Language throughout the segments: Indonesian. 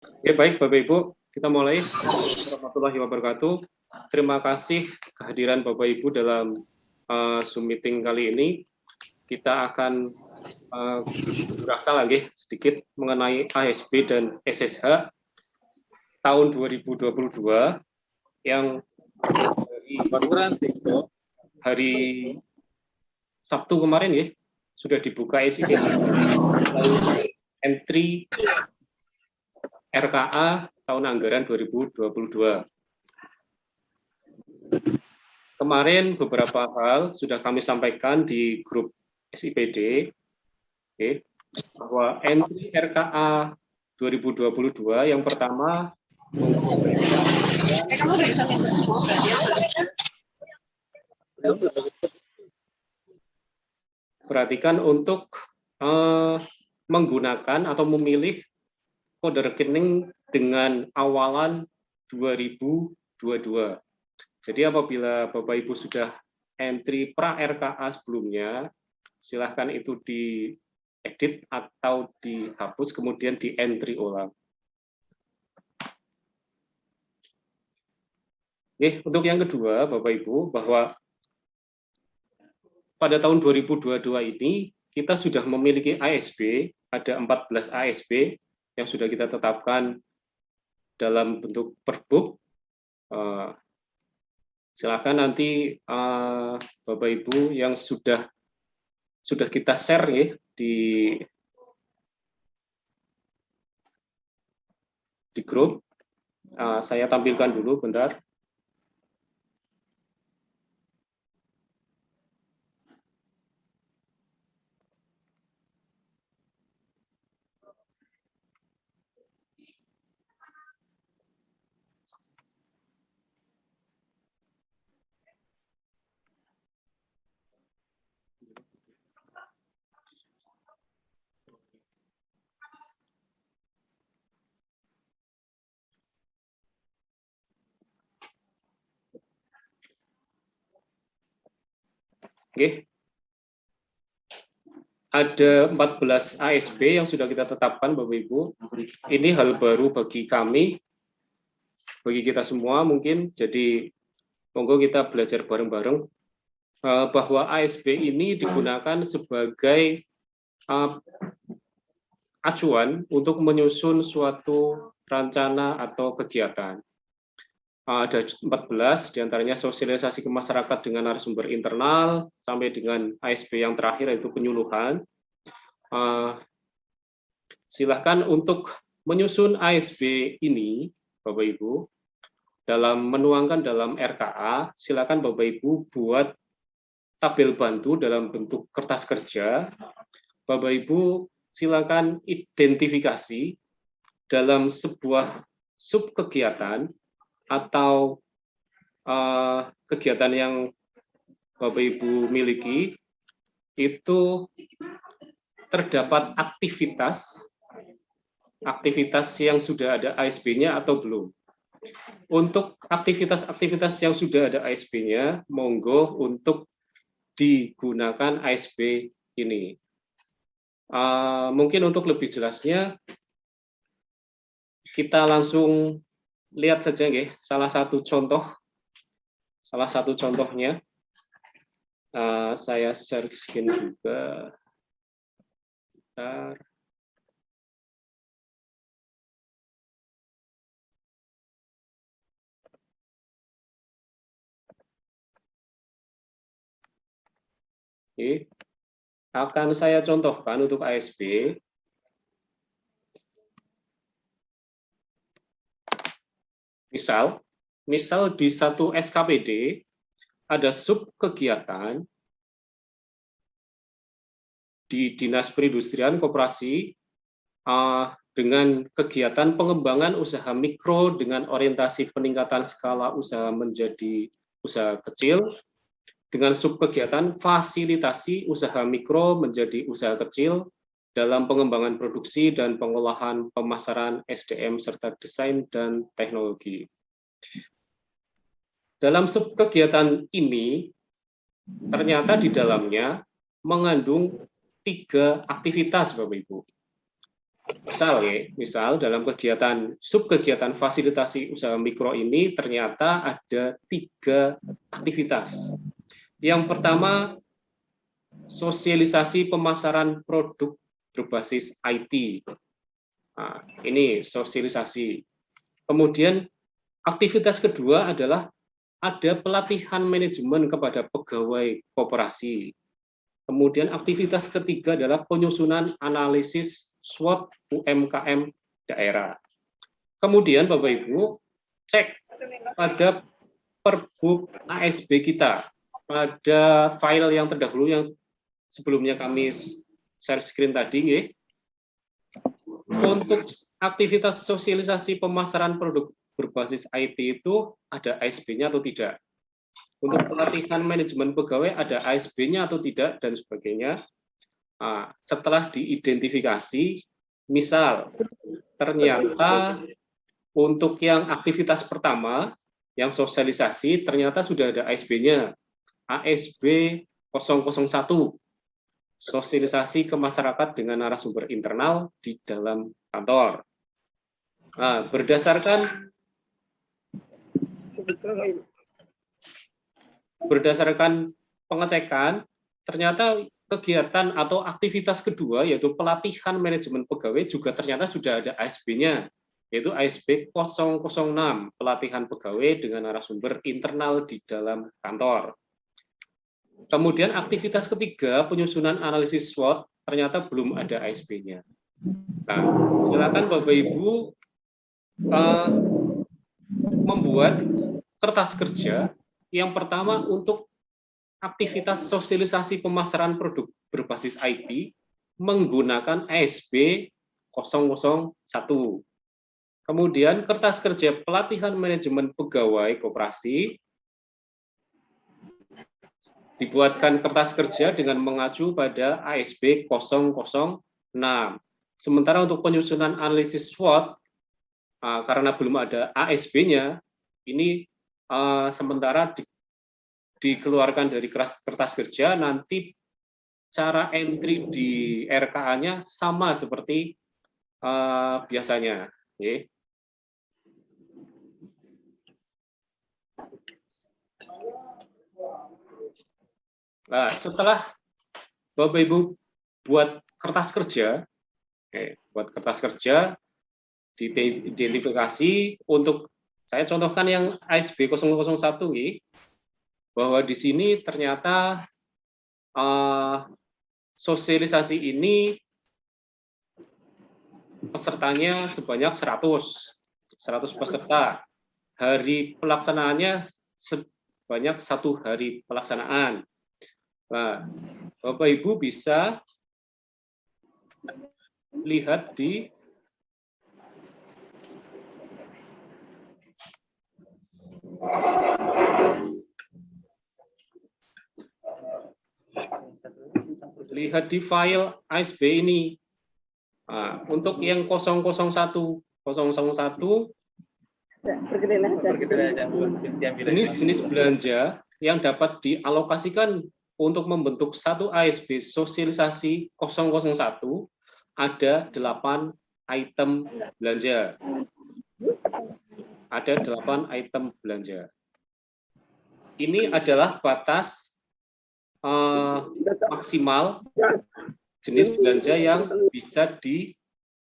Oke, baik Bapak Ibu, kita mulai. Warahmatullahi wabarakatuh. Terima kasih kehadiran Bapak Ibu dalam Zoom meeting kali ini. Kita akan berasa lagi sedikit mengenai ASB dan SSH tahun 2022 yang hari Sabtu kemarin ya sudah dibuka SIP entry RKA tahun anggaran 2022. Kemarin beberapa hal sudah kami sampaikan di grup SIPD, bahwa entry RKA 2022 yang pertama perhatikan untuk menggunakan atau memilih kode rekening dengan awalan 2022. Jadi apabila Bapak Ibu sudah entry pra RKA sebelumnya, silahkan itu diedit atau dihapus, kemudian di entry ulang. Oke, untuk yang kedua, Bapak Ibu, bahwa pada tahun 2022 ini kita sudah memiliki ASB, ada 14 ASB yang sudah kita tetapkan dalam bentuk perbuk. Silakan nanti Bapak Ibu yang sudah kita share ya di grup, saya tampilkan dulu bentar. Oke. Ada 14 ASB yang sudah kita tetapkan, Bapak Ibu. Ini hal baru bagi kami, bagi kita semua mungkin. Jadi monggo kita belajar bareng-bareng bahwa ASB ini digunakan sebagai acuan untuk menyusun suatu rencana atau kegiatan. Ada 14, diantaranya sosialisasi ke masyarakat dengan narasumber internal, sampai dengan ASB yang terakhir yaitu penyuluhan. Silahkan untuk menyusun ASB ini, Bapak Ibu, dalam menuangkan dalam RKA, silakan Bapak Ibu buat tabel bantu dalam bentuk kertas kerja. Bapak Ibu silakan identifikasi dalam sebuah sub kegiatan atau kegiatan yang Bapak Ibu miliki, itu terdapat aktivitas yang sudah ada ASB-nya atau belum. Untuk aktivitas-aktivitas yang sudah ada ASB-nya, monggo untuk digunakan ASB ini. Mungkin untuk lebih jelasnya, kita langsung lihat saja ya, salah satu contohnya. Saya share screen juga. Bentar. Oke. Akan saya contohkan untuk ASB. Misal di satu SKPD ada sub kegiatan di Dinas Perindustrian Koperasi dengan kegiatan pengembangan usaha mikro dengan orientasi peningkatan skala usaha menjadi usaha kecil, dengan sub kegiatan fasilitasi usaha mikro menjadi usaha kecil dalam pengembangan produksi dan pengolahan pemasaran SDM serta desain dan teknologi. Dalam sub kegiatan ini ternyata di dalamnya mengandung 3 aktivitas, Bapak Ibu. Misal dalam subkegiatan fasilitasi usaha mikro ini ternyata ada 3 aktivitas. Yang pertama, sosialisasi pemasaran produk berbasis IT. Nah, ini sosialisasi. Kemudian aktivitas kedua adalah ada pelatihan manajemen kepada pegawai koperasi. Kemudian aktivitas ketiga adalah penyusunan analisis SWOT UMKM daerah. Kemudian Bapak Ibu, cek pada Pergub ASB kita, pada file yang terdahulu yang sebelumnya kami share screen tadi, untuk aktivitas sosialisasi pemasaran produk berbasis IT itu ada ASB-nya atau tidak. Untuk pelatihan manajemen pegawai ada ASB-nya atau tidak, dan sebagainya. Nah, setelah diidentifikasi, misal ternyata untuk yang aktivitas pertama, yang sosialisasi, ternyata sudah ada ASB-nya, ASB 001, sosialisasi ke masyarakat dengan narasumber internal di dalam kantor. Nah, berdasarkan pengecekan, ternyata kegiatan atau aktivitas kedua, yaitu pelatihan manajemen pegawai, juga ternyata sudah ada ASB-nya, yaitu ASB 006, pelatihan pegawai dengan narasumber internal di dalam kantor. Kemudian aktivitas ketiga, penyusunan analisis SWOT, ternyata belum ada ASB-nya. Nah, silakan Bapak Ibu membuat kertas kerja. Yang pertama untuk aktivitas sosialisasi pemasaran produk berbasis IT menggunakan ASB 001. Kemudian kertas kerja pelatihan manajemen pegawai koperasi, dibuatkan kertas kerja dengan mengacu pada ASB 006. Sementara untuk penyusunan analisis SWOT, karena belum ada ASB-nya, ini sementara dikeluarkan dari kertas kerja, nanti cara entry di RKA-nya sama seperti biasanya. Okay. Nah, setelah Bapak Ibu buat kertas kerja, diidentifikasi untuk, saya contohkan yang ASB 001, bahwa di sini ternyata sosialisasi ini pesertanya sebanyak 100 peserta. Hari pelaksanaannya sebanyak 1 hari pelaksanaan. Nah, Bapak Ibu bisa lihat di file ASB ini. Nah, untuk yang 001 jenis belanja yang dapat dialokasikan untuk membentuk satu ASB sosialisasi 001 ada 8 item belanja. Ada 8 item belanja. Ini adalah batas maksimal jenis belanja yang bisa di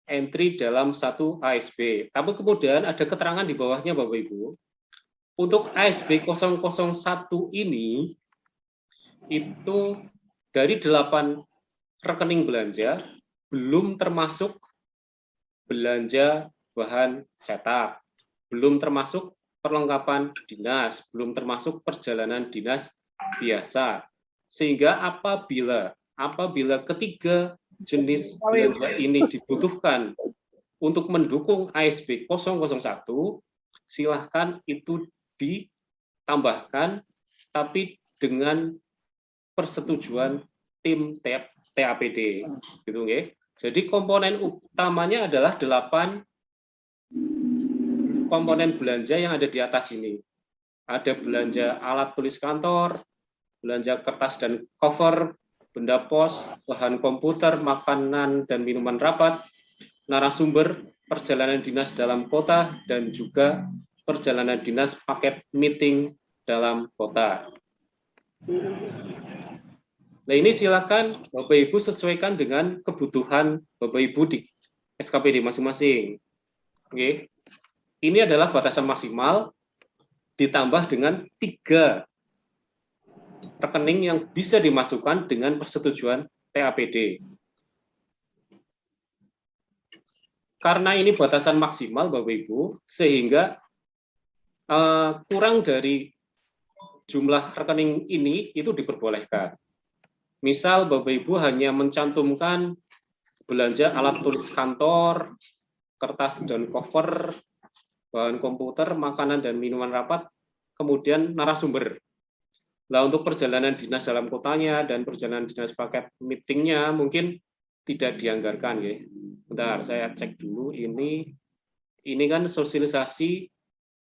entry dalam satu ASB. Tapi kemudian ada keterangan di bawahnya Bapak Ibu. Untuk ASB 001 ini, itu dari 8 rekening belanja, belum termasuk belanja bahan cetak, belum termasuk perlengkapan dinas, belum termasuk perjalanan dinas biasa. Sehingga apabila ketiga jenis belanja ini dibutuhkan untuk mendukung ASB 001, silahkan itu ditambahkan, tapi dengan persetujuan tim TAPD. Gitu, okay? Jadi komponen utamanya adalah 8 komponen belanja yang ada di atas ini. Ada belanja alat tulis kantor, belanja kertas dan cover, benda pos, bahan komputer, makanan dan minuman rapat, narasumber perjalanan dinas dalam kota dan juga perjalanan dinas paket meeting dalam kota. Nah, ini silakan Bapak Ibu sesuaikan dengan kebutuhan Bapak Ibu di SKPD masing-masing. Oke. Ini adalah batasan maksimal ditambah dengan 3 rekening yang bisa dimasukkan dengan persetujuan TAPD. Karena ini batasan maksimal Bapak Ibu, sehingga kurang dari jumlah rekening ini itu diperbolehkan. Misal Bapak Ibu hanya mencantumkan belanja alat tulis kantor, kertas dan cover, bahan komputer, makanan dan minuman rapat, kemudian narasumber. Nah, untuk perjalanan dinas dalam kotanya dan perjalanan dinas paket meetingnya mungkin tidak dianggarkan, ya. Bentar, saya cek dulu ini kan sosialisasi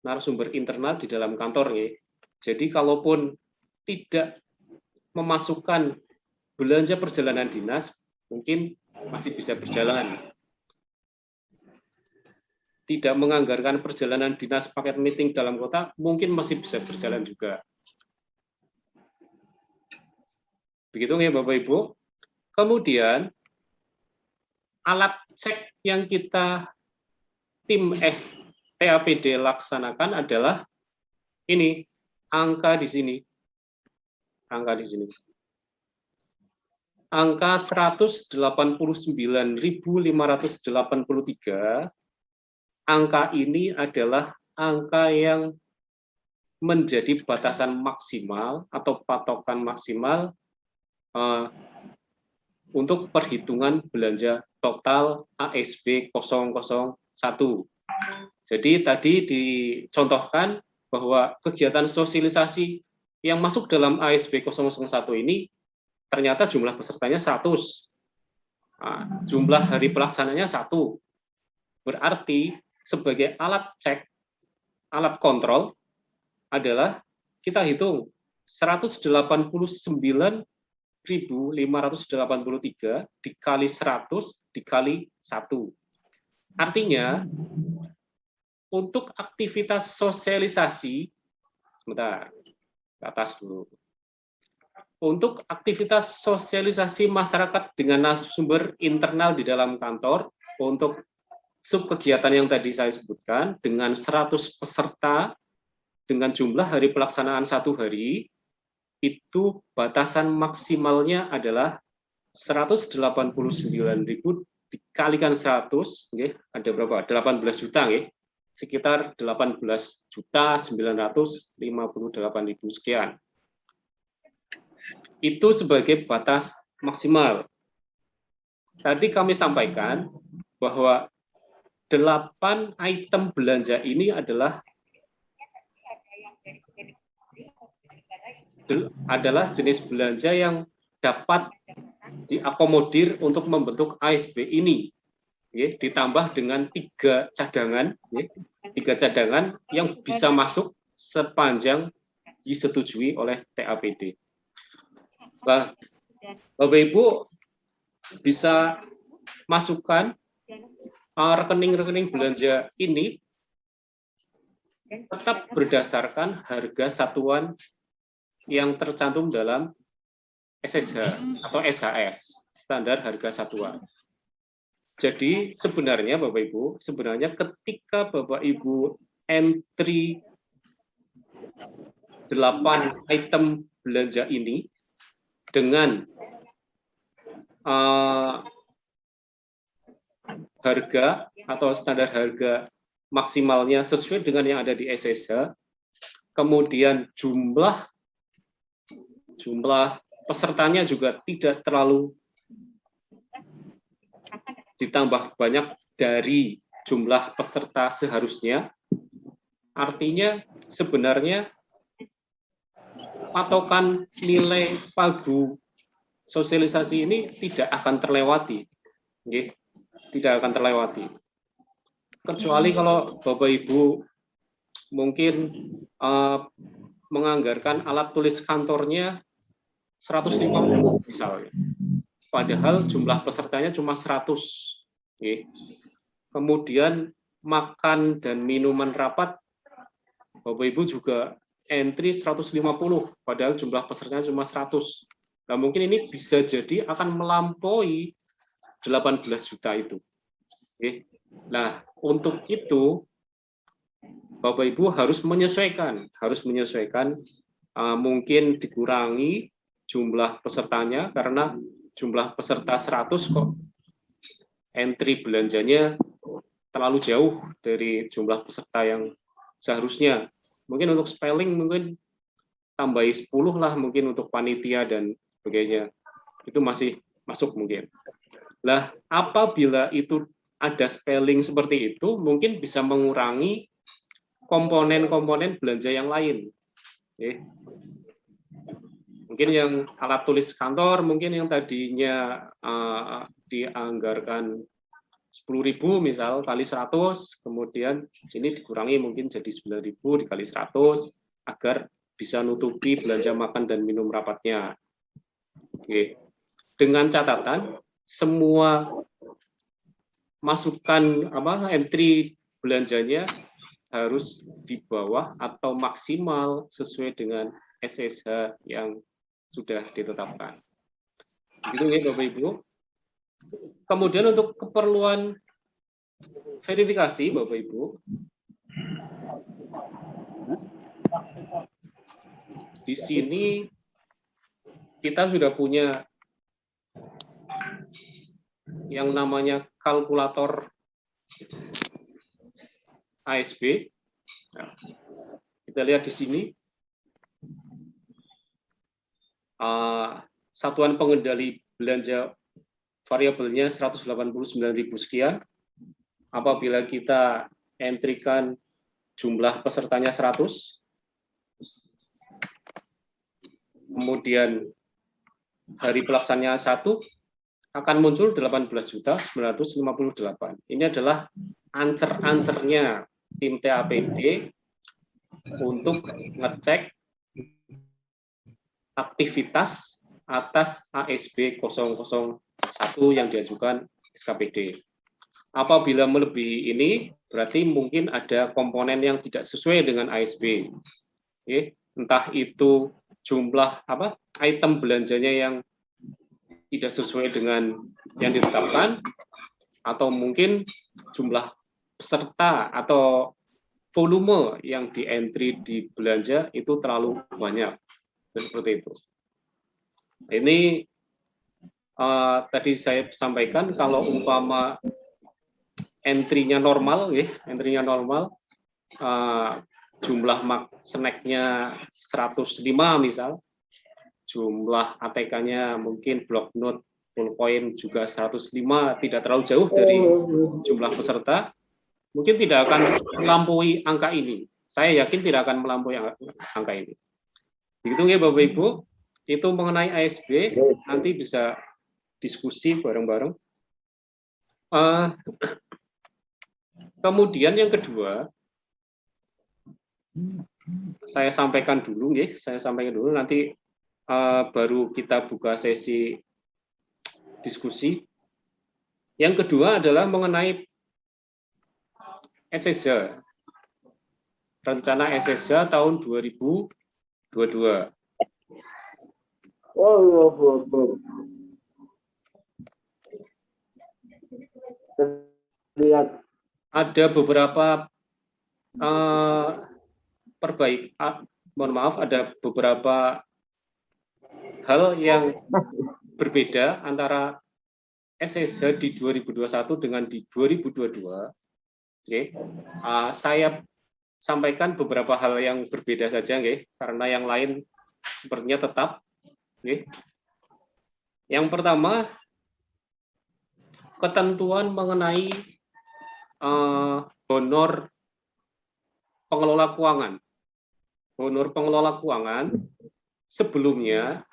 narasumber internal di dalam kantor, ya. Jadi kalaupun tidak memasukkan belanja perjalanan dinas, mungkin masih bisa berjalan. Tidak menganggarkan perjalanan dinas paket meeting dalam kota, mungkin masih bisa berjalan juga. Begitu ya Bapak Ibu. Kemudian, alat cek yang kita tim TAPD laksanakan adalah ini, angka di sini. Angka di sini. Angka 189.583, angka ini adalah angka yang menjadi batasan maksimal atau patokan maksimal untuk perhitungan belanja total ASB 001. Jadi tadi dicontohkan bahwa kegiatan sosialisasi yang masuk dalam ASB 001 ini ternyata jumlah pesertanya 100. Nah, jumlah hari pelaksananya 1. Berarti sebagai alat cek, alat kontrol adalah kita hitung 189.583 dikali 100 dikali 1. Artinya, untuk aktivitas sosialisasi, sebentar, ke atas dulu. Untuk aktivitas sosialisasi masyarakat dengan narasumber internal di dalam kantor, untuk subkegiatan yang tadi saya sebutkan, dengan 100 peserta, dengan jumlah hari pelaksanaan 1 hari, itu batasan maksimalnya adalah 189.000 dikalikan 100, ada berapa? 18 juta, sekitar 18.958.000 sekian. Itu sebagai batas maksimal. Tadi kami sampaikan bahwa 8 item belanja ini adalah jenis belanja yang dapat diakomodir untuk membentuk ASB ini, ditambah dengan 3 cadangan, 3 cadangan yang bisa masuk sepanjang disetujui oleh TAPD. Bapak Ibu bisa masukkan rekening-rekening belanja ini tetap berdasarkan harga satuan yang tercantum dalam SSH atau SHS, standar harga satuan. Jadi sebenarnya Bapak Ibu, ketika Bapak Ibu entry 8 item belanja ini dengan harga atau standar harga maksimalnya sesuai dengan yang ada di SSH, kemudian jumlah pesertanya juga tidak terlalu ditambah banyak dari jumlah peserta seharusnya, artinya sebenarnya patokan nilai pagu sosialisasi ini tidak akan terlewati. Tidak akan terlewati. Kecuali kalau Bapak Ibu mungkin menganggarkan alat tulis kantornya 150 misalnya. Padahal jumlah pesertanya cuma 100. Kemudian makan dan minuman rapat, Bapak Ibu juga entry 150, padahal jumlah pesertanya cuma 100. Nah, mungkin ini bisa jadi akan melampaui 18 juta itu. Oke. Nah, untuk itu Bapak Ibu harus menyesuaikan, mungkin dikurangi jumlah pesertanya karena jumlah peserta 100 kok entry belanjanya terlalu jauh dari jumlah peserta yang seharusnya. Mungkin untuk spelling mungkin tambahi 10 lah mungkin untuk panitia dan sebagainya. Itu masih masuk mungkin. Nah, apabila itu ada spelling seperti itu, mungkin bisa mengurangi komponen-komponen belanja yang lain. Oke. Mungkin yang alat tulis kantor, mungkin yang tadinya dianggarkan 10.000 misal kali 100, kemudian ini dikurangi mungkin jadi 9.000 dikali 100 agar bisa nutupi belanja makan dan minum rapatnya. Oke. Dengan catatan semua masukan entry belanjanya harus di bawah atau maksimal sesuai dengan SSH yang sudah ditetapkan. Begitu ya Bapak Ibu. Kemudian untuk keperluan verifikasi Bapak Ibu, di sini kita sudah punya yang namanya kalkulator ASB. Nah, kita lihat di sini satuan pengendali belanja variabelnya 189.000 sekian. Apabila kita entrikan jumlah pesertanya 100, kemudian hari pelaksananya 1, akan muncul 18.958. Ini adalah ancer-ancernya tim TAPD untuk ngecek aktivitas atas ASB 001 yang diajukan SKPD. Apabila melebihi ini, berarti mungkin ada komponen yang tidak sesuai dengan ASB. Oke, entah itu jumlah item belanjanya yang tidak sesuai dengan yang ditetapkan, atau mungkin jumlah peserta atau volume yang di entry di belanja itu terlalu banyak. Seperti itu. Ini tadi saya sampaikan kalau umpama entry-nya normal, jumlah snack-nya 105 misal, jumlah ATK-nya mungkin block note full point juga 105, tidak terlalu jauh dari jumlah peserta, mungkin tidak akan melampaui angka ini. Saya yakin tidak akan melampaui angka ini. Begitu ya Bapak Ibu, itu mengenai ASB, nanti bisa diskusi bareng-bareng. Kemudian yang kedua, saya sampaikan dulu, nanti baru kita buka sesi diskusi. Yang kedua adalah mengenai SSH, rencana SSH tahun 2022. Lihat. Ada beberapa ada beberapa hal yang berbeda antara SSH di 2021 dengan di 2022. Oke. Saya sampaikan beberapa hal yang berbeda saja, karena yang lain sepertinya tetap. Oke. Yang pertama, ketentuan mengenai honor pengelola keuangan. Honor pengelola keuangan sebelumnya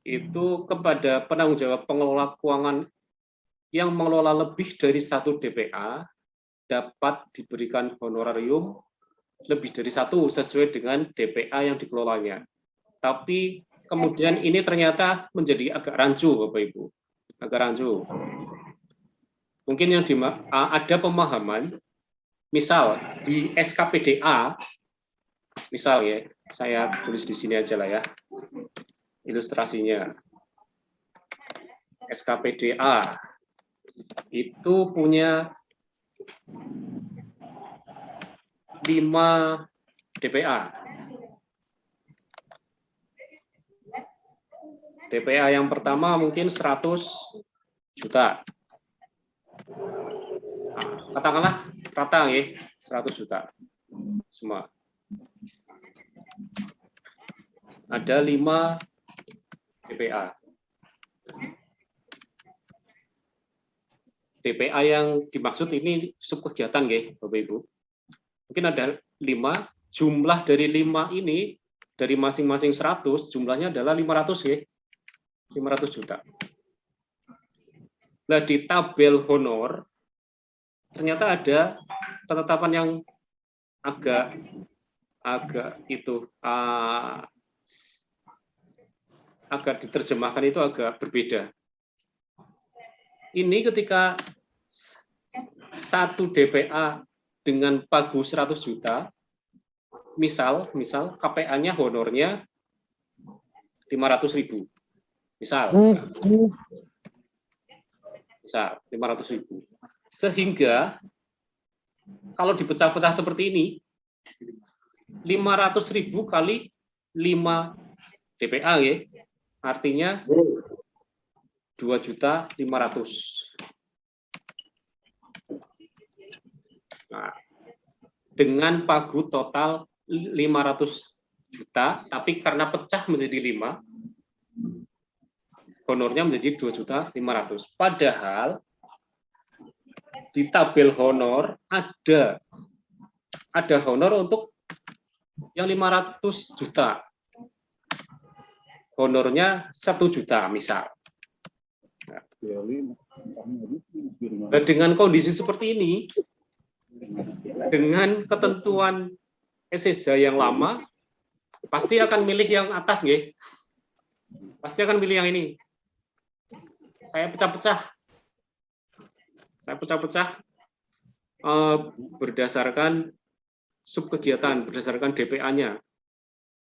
itu kepada penanggung jawab pengelola keuangan yang mengelola lebih dari 1 DPA dapat diberikan honorarium lebih dari 1 sesuai dengan DPA yang dikelolanya. Tapi kemudian ini ternyata menjadi agak rancu, Bapak Ibu. Agak rancu. mungkin yang ada pemahaman, misal di SKPDA, misal ya, saya tulis di sini aja lah ya, ilustrasinya. SKPDA itu punya 5 DPA. DPA yang pertama mungkin 100 juta. Nah, katakanlah rata ya, 100 juta semua. Ada 5 DPA. DPA yang dimaksud ini subkegiatan ya, Bapak Ibu. Mungkin ada 5, jumlah dari 5 ini dari masing-masing 100 jumlahnya adalah 500 ya. 500 juta. Nah, di tabel honor ternyata ada penetapan yang agak diterjemahkan itu agak berbeda. Ini ketika 1 DPA dengan pagu 100 juta, misal KPA-nya honornya 500.000. Misal 500.000. Sehingga kalau dipecah-pecah seperti ini, 500.000 kali 5 DPA ya, artinya 2.500.000. Nah, dengan pagu total 500 juta, tapi karena pecah menjadi 5, honornya menjadi 2.500.000. Padahal di tabel honor ada honor untuk yang 500 juta. Honornya 1 juta misal. Nah, dengan kondisi seperti ini, dengan ketentuan SSH yang lama, pasti akan milih yang atas, nggih. Pasti akan milih yang ini. Saya pecah-pecah berdasarkan subkegiatan, berdasarkan DPA-nya.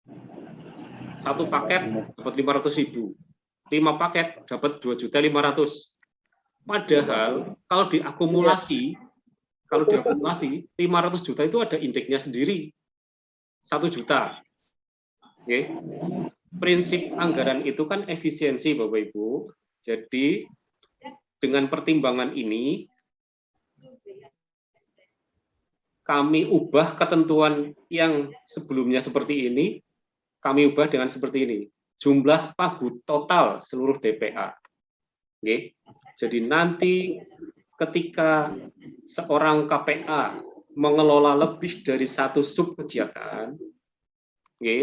1 paket dapat 500.000. 5 paket dapat 2.500.000. Padahal kalau diakumulasi 500 juta itu ada indeksnya sendiri. 1 juta. Oke. Prinsip anggaran itu kan efisiensi, Bapak Ibu. Jadi dengan pertimbangan ini kami ubah ketentuan yang sebelumnya seperti ini, kami ubah dengan seperti ini. Jumlah pagu total seluruh DPA. Oke. Jadi nanti ketika seorang KPA mengelola lebih dari 1 subkegiatan, oke,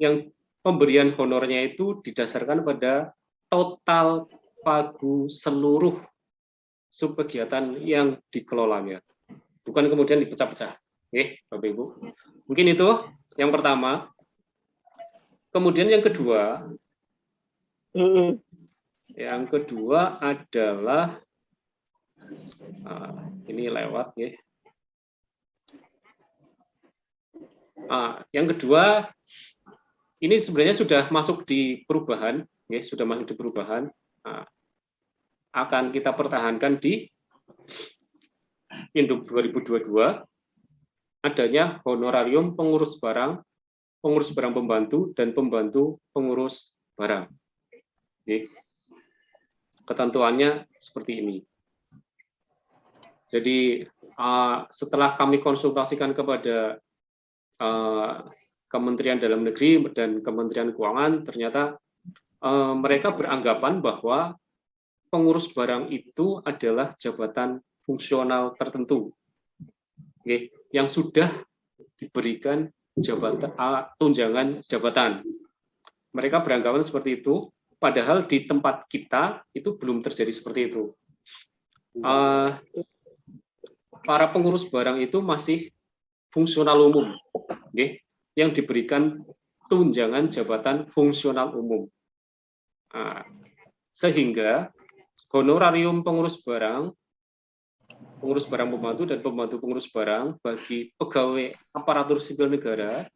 yang pemberian honornya itu didasarkan pada total pagu seluruh subkegiatan yang dikelolanya. Bukan kemudian dipecah-pecah. Oke, Bapak Ibu. Mungkin itu yang pertama. Kemudian yang kedua, adalah ini lewat ya. Yang kedua, ini sebenarnya sudah masuk di perubahan, ya, sudah masuk di perubahan. Akan kita pertahankan di Induk 2022 adanya honorarium pengurus barang pembantu, dan pembantu pengurus barang. Oke. Ketentuannya seperti ini. Jadi setelah kami konsultasikan kepada Kementerian Dalam Negeri dan Kementerian Keuangan, ternyata mereka beranggapan bahwa pengurus barang itu adalah jabatan fungsional tertentu, oke, yang sudah diberikan tunjangan jabatan. Mereka beranggapan seperti itu, padahal di tempat kita itu belum terjadi seperti itu. Para pengurus barang itu masih fungsional umum, oke, yang diberikan tunjangan jabatan fungsional umum. Sehingga honorarium pengurus barang pembantu dan pembantu pengurus barang bagi pegawai aparatur sipil negara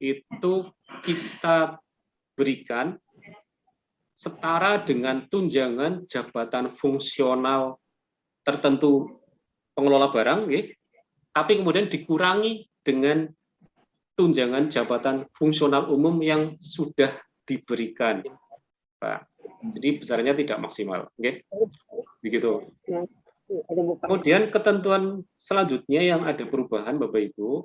itu kita berikan setara dengan tunjangan jabatan fungsional tertentu pengelola barang, tapi kemudian dikurangi dengan tunjangan jabatan fungsional umum yang sudah diberikan, Pak. Jadi besarnya tidak maksimal, begitu. Kemudian ketentuan selanjutnya yang ada perubahan, Bapak Ibu,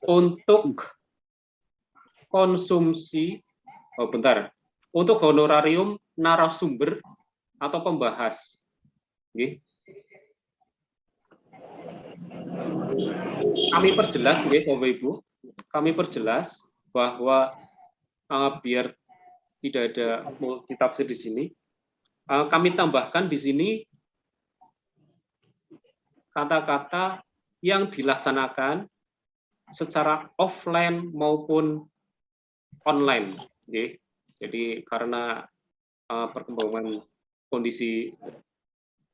untuk konsumsi, untuk honorarium narasumber atau pembahas. Kami perjelas, Bapak Ibu, bahwa biar tidak ada multitafsir di sini, kami tambahkan di sini kata-kata yang dilaksanakan secara offline maupun online. Jadi karena perkembangan kondisi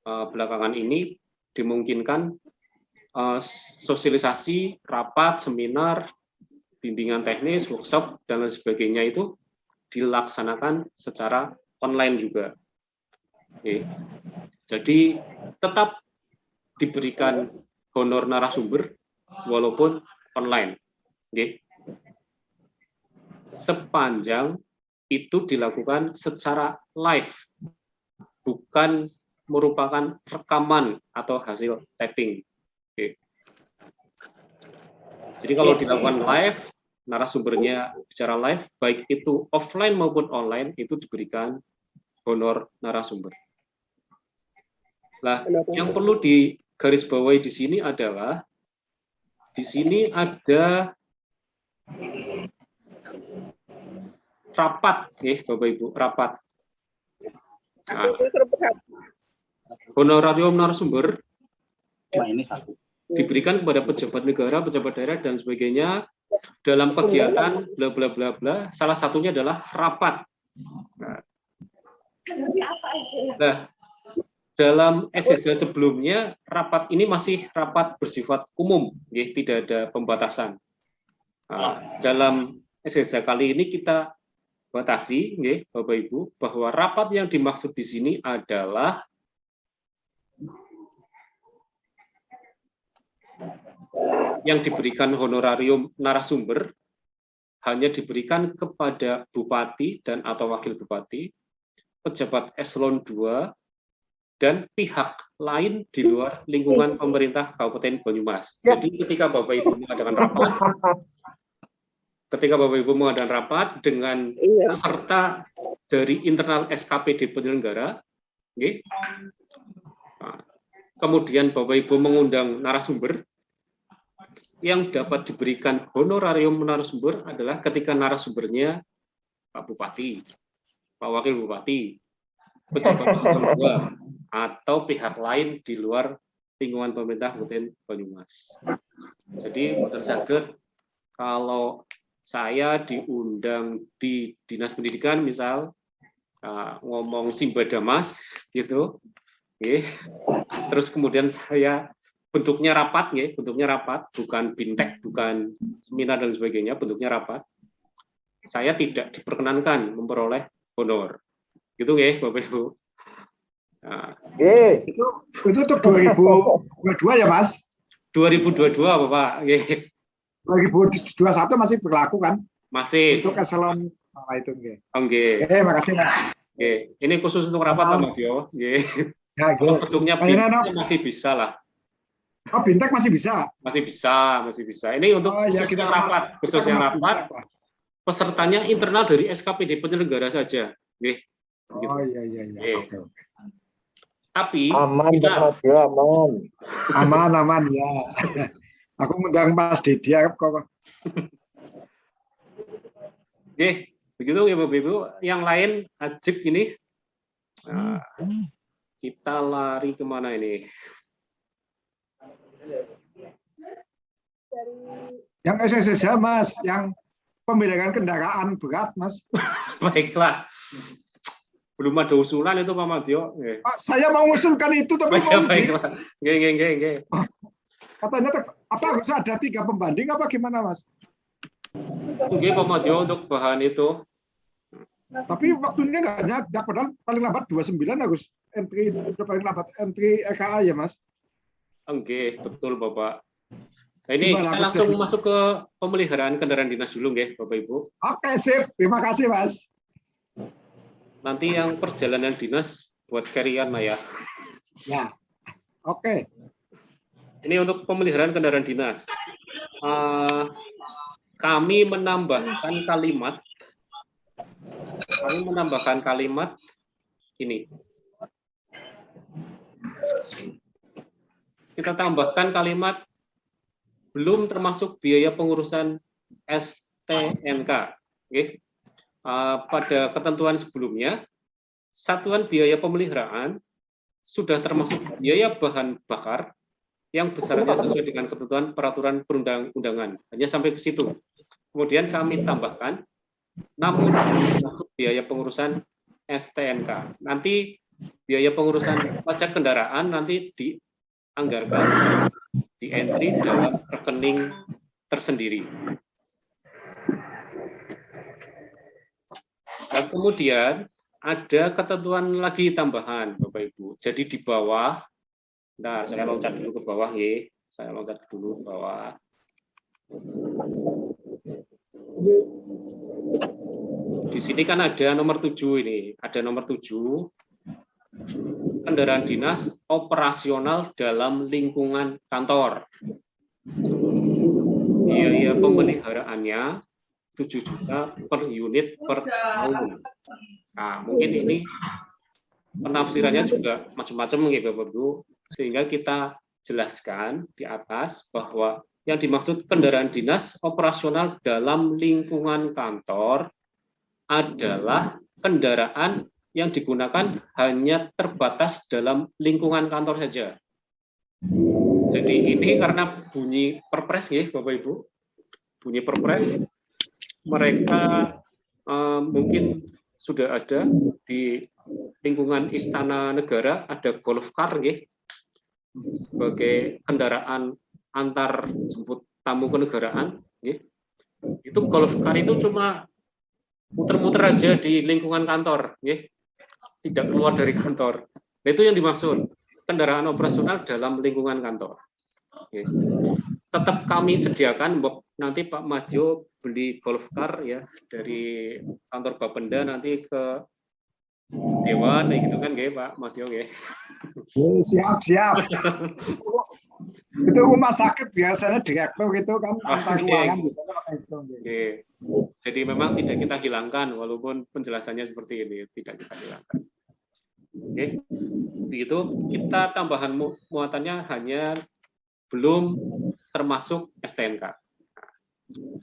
belakangan ini dimungkinkan sosialisasi, rapat, seminar, bimbingan teknis, workshop, dan lain sebagainya itu dilaksanakan secara online juga. Jadi tetap diberikan honor narasumber walaupun online. Sepanjang itu dilakukan secara live, bukan merupakan rekaman atau hasil tapping. Jadi kalau dilakukan live, narasumbernya bicara live, baik itu offline maupun online, itu diberikan honor narasumber. Nah, yang perlu digarisbawahi di sini adalah, di sini ada rapat, Bapak Ibu, rapat. Nah, honorarium narasumber diberikan kepada pejabat negara, pejabat daerah, dan sebagainya dalam kegiatan bla bla bla bla. Salah satunya adalah rapat. Nah, dalam SSH sebelumnya rapat ini masih rapat bersifat umum, tidak ada pembatasan. Nah, dalam SSH kali ini kita batasi, Bapak Ibu, bahwa rapat yang dimaksud di sini adalah yang diberikan honorarium narasumber hanya diberikan kepada bupati dan atau wakil bupati, pejabat eselon 2, dan pihak lain di luar lingkungan pemerintah Kabupaten Banyumas. Jadi ketika Bapak Ibu mengadakan rapat dengan peserta dari internal SKPD penyelenggara, kemudian Bapak Ibu mengundang narasumber, yang dapat diberikan honorarium narasumber adalah ketika narasumbernya Pak Bupati, Pak Wakil Bupati, pejabat eselon 2, atau pihak lain di luar lingkungan pemerintah Kabupaten Banyumas. Jadi, Mboten saged kalau saya diundang di Dinas Pendidikan, misal ngomong Simbadamas, gitu, terus kemudian saya bentuknya rapat, bukan bintek, bukan seminar dan sebagainya, bentuknya rapat. Saya tidak diperkenankan memperoleh honor, gitu, Bapak Ibu. Nah, itu untuk 2022 ya, Mas? 2022 Bapak. 2021 masih berlaku kan? Masih. Untuk eselon itu. Makasih, Pak. Ini khusus untuk rapat, Pak Bio. Kalau bentuknya bintek masih bisa lah. Oh, bintek masih bisa? Masih bisa. Ini untuk khususnya rapat, rapat. Pesertanya internal dari SKPD penyelenggara saja. Oh iya. Oke. Tapi aman ya. Aku ngundang Mas Dedi kok. Begitu ya Bapak Ibu. Yang lain ajib ini. Nah, kita lari kemana ini? Yang SSH Mas, yang pembedakan kendaraan berat Mas. Baiklah. belum ada usulan itu Pak Madyo. Pak, saya mau mengusulkan itu tapi Baik, mau baik, Pak. Nggih. katanya apa harus ada 3 pembanding apa gimana, Mas? Nggih Pak Madyo untuk bahan itu. Tapi waktunya nggak ada, padahal paling lambat 29 harus entry, paling lambat entry EKA ya, Mas? Nggih, betul Bapak. Nah, ini Gimana, kita langsung masuk ke pemeliharaan kendaraan dinas dulu nggih Bapak Ibu. Oke, sip. Terima kasih, Mas. Nanti yang perjalanan dinas buat carry-on lah ya. Ya. Oke. Ini untuk pemeliharaan kendaraan dinas. Kami menambahkan kalimat ini. Kita tambahkan kalimat belum termasuk biaya pengurusan STNK. Oke. Pada ketentuan sebelumnya, satuan biaya pemeliharaan sudah termasuk biaya bahan bakar yang besarnya sesuai dengan ketentuan peraturan perundang-undangan. Hanya sampai ke situ. Kemudian kami tambahkan, namun termasuk biaya pengurusan STNK. Nanti biaya pengurusan pajak kendaraan nanti dianggarkan di entry dalam rekening tersendiri. Dan kemudian ada ketentuan lagi tambahan, Bapak Ibu. Jadi di bawah, nah saya loncat dulu ke bawah ya. Saya loncat dulu ke bawah. Di sini kan ada nomor 7 ini, ada nomor 7. Kendaraan dinas operasional dalam lingkungan kantor. Biaya pemeliharaannya 7 juta per unit per tahun. Nah, mungkin ini penafsirannya juga macam-macam gitu Bapak Ibu, sehingga kita jelaskan di atas bahwa yang dimaksud kendaraan dinas operasional dalam lingkungan kantor adalah kendaraan yang digunakan hanya terbatas dalam lingkungan kantor saja. Jadi ini karena bunyi perpres ya Bapak Ibu, bunyi perpres, mereka mungkin sudah ada di lingkungan Istana Negara, ada golf car ya, sebagai kendaraan antar jemput tamu kenegaraan. Ya. Itu golf car itu cuma muter-muter aja di lingkungan kantor. Ya. Tidak keluar dari kantor. Nah, itu yang dimaksud kendaraan operasional dalam lingkungan kantor. Oke. Tetap kami sediakan nanti Pak Madyo beli golf car ya dari kantor Bapenda nanti ke Dewan gitu kan nggih Pak Madyo nggih. Siap. Itu rumah sakit biasanya direktur gitu kan antar ruangan biasanya pakai itu. Oke. Jadi memang tidak kita hilangkan walaupun penjelasannya seperti ini tidak kita hilangkan. Oke, begitu kita tambahan muatannya hanya belum termasuk STNK.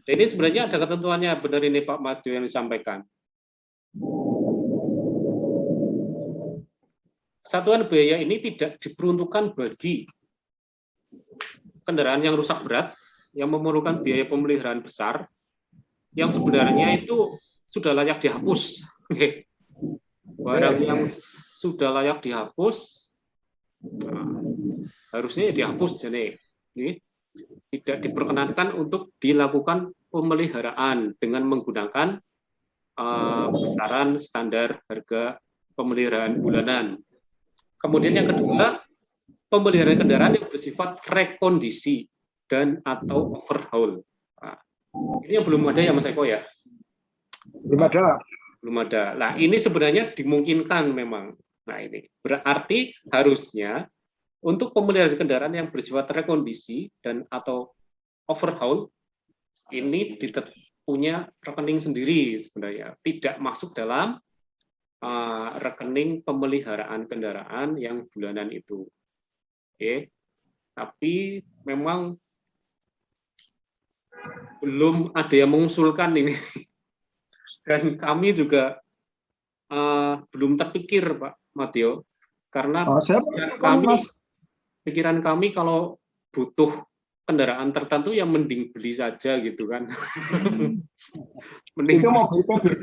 Nah, ini sebenarnya ada ketentuannya, benar ini Pak Madyo yang disampaikan. Satuan biaya ini tidak diperuntukkan bagi kendaraan yang rusak berat, yang memerlukan biaya pemeliharaan besar, yang sebenarnya itu sudah layak dihapus. Barang yang sudah layak dihapus, harusnya dihapus. Jadi tidak diperkenankan untuk dilakukan pemeliharaan dengan menggunakan besaran standar harga pemeliharaan bulanan. Kemudian yang kedua, pemeliharaan kendaraan yang bersifat rekondisi dan atau overhaul. Nah, ini yang belum ada ya Mas Eko ya? Belum ada. Belum ada. Nah, ini sebenarnya dimungkinkan memang. Nah, ini berarti harusnya untuk pemeliharaan kendaraan yang bersifat rekondisi dan atau overhaul ini punya rekening sendiri sebenarnya, tidak masuk dalam rekening pemeliharaan kendaraan yang bulanan itu. Oke. Tapi memang belum ada yang mengusulkan ini. Dan kami juga belum terpikir Pak Madyo, karena pikiran kami kalau butuh kendaraan tertentu yang mending beli saja gitu kan. Mending itu mau BBM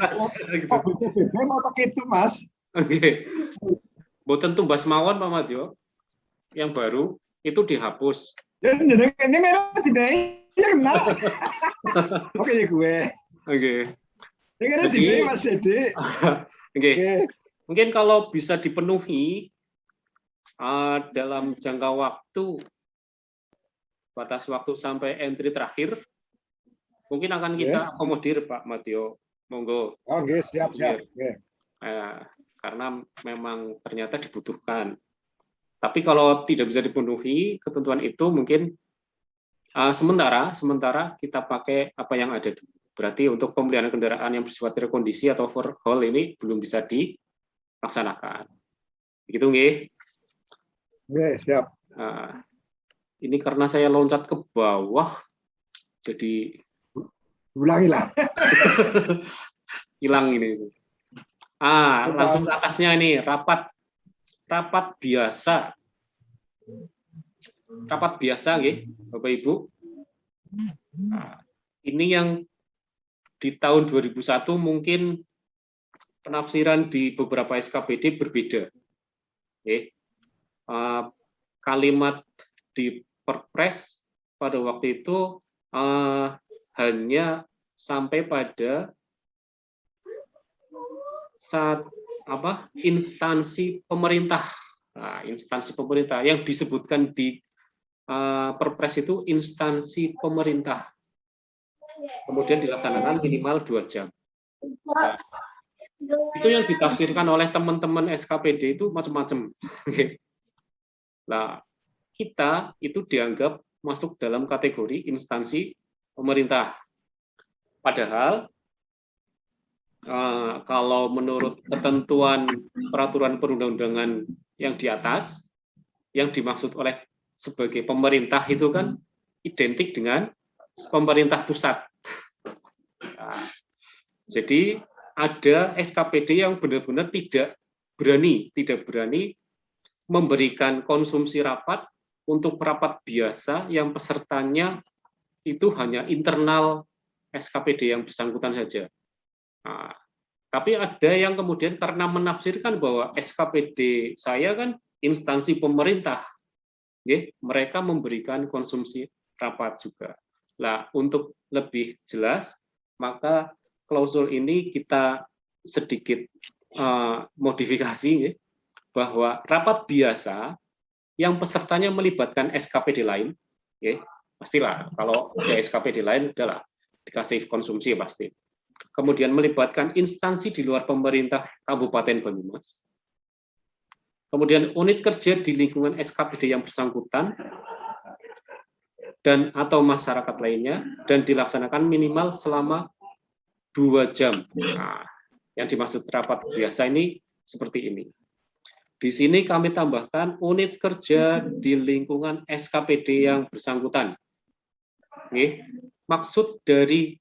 atau gitu Mas? Oke. Boten tumbas mawon Pak Madyo. Yang baru itu dihapus. Ini tidak kena. Oke ya gue. Oke. Ini kan tidak Mas Dede. Oke. Mungkin kalau bisa dipenuhi dalam jangka waktu, batas waktu sampai entry terakhir, mungkin akan kita akomodir Pak Madyo. Monggo. Oke, siap. Karena memang ternyata dibutuhkan. Tapi kalau tidak bisa dipenuhi ketentuan itu, mungkin sementara kita pakai apa yang ada dulu. Berarti untuk pemeliharaan kendaraan yang bersifat rekondisi atau overhaul ini belum bisa dilaksanakan. Begitu nggih? Oke, siap. Ini karena saya loncat ke bawah, jadi ulangilah. Hilang ini. Langsung ke atasnya ini, rapat biasa. Rapat biasa nggih, Bapak Ibu. Ini yang di tahun 2001 mungkin penafsiran di beberapa SKPD berbeda. Kalimat di Perpres pada waktu itu hanya sampai pada instansi pemerintah. Instansi pemerintah yang disebutkan di Perpres itu instansi pemerintah. Kemudian dilaksanakan minimal 2 jam. Itu yang ditafsirkan oleh teman-teman SKPD itu macam-macam. Nah, kita itu dianggap masuk dalam kategori instansi pemerintah. Padahal kalau menurut ketentuan peraturan perundang-undangan yang di atas, yang dimaksud oleh sebagai pemerintah itu kan identik dengan pemerintah pusat. Jadi ada SKPD yang benar-benar tidak berani memberikan konsumsi rapat untuk rapat biasa yang pesertanya itu hanya internal SKPD yang bersangkutan saja. Tapi ada yang kemudian karena menafsirkan bahwa SKPD saya kan instansi pemerintah, mereka memberikan konsumsi rapat juga. Nah, untuk lebih jelas, maka klausul ini kita sedikit modifikasi, bahwa rapat biasa yang pesertanya melibatkan SKPD lain, pastilah kalau ada SKPD lain, adalah dikasih konsumsi pasti. Kemudian melibatkan instansi di luar pemerintah Kabupaten Banyumas. Kemudian unit kerja di lingkungan SKPD yang bersangkutan dan atau masyarakat lainnya, dan dilaksanakan minimal selama 2 jam. Yang dimaksud rapat biasa ini seperti ini. Di sini kami tambahkan unit kerja di lingkungan SKPD yang bersangkutan. Maksud dari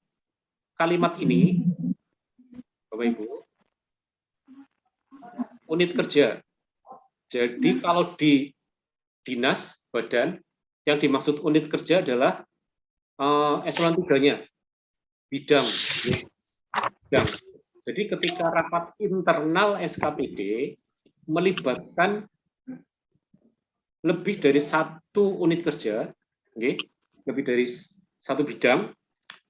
kalimat ini, Bapak Ibu, unit kerja. Jadi kalau di dinas, badan, yang dimaksud unit kerja adalah eselon 3-nya, bidang. Jadi ketika rapat internal SKPD melibatkan lebih dari 1 unit kerja, lebih dari 1 bidang,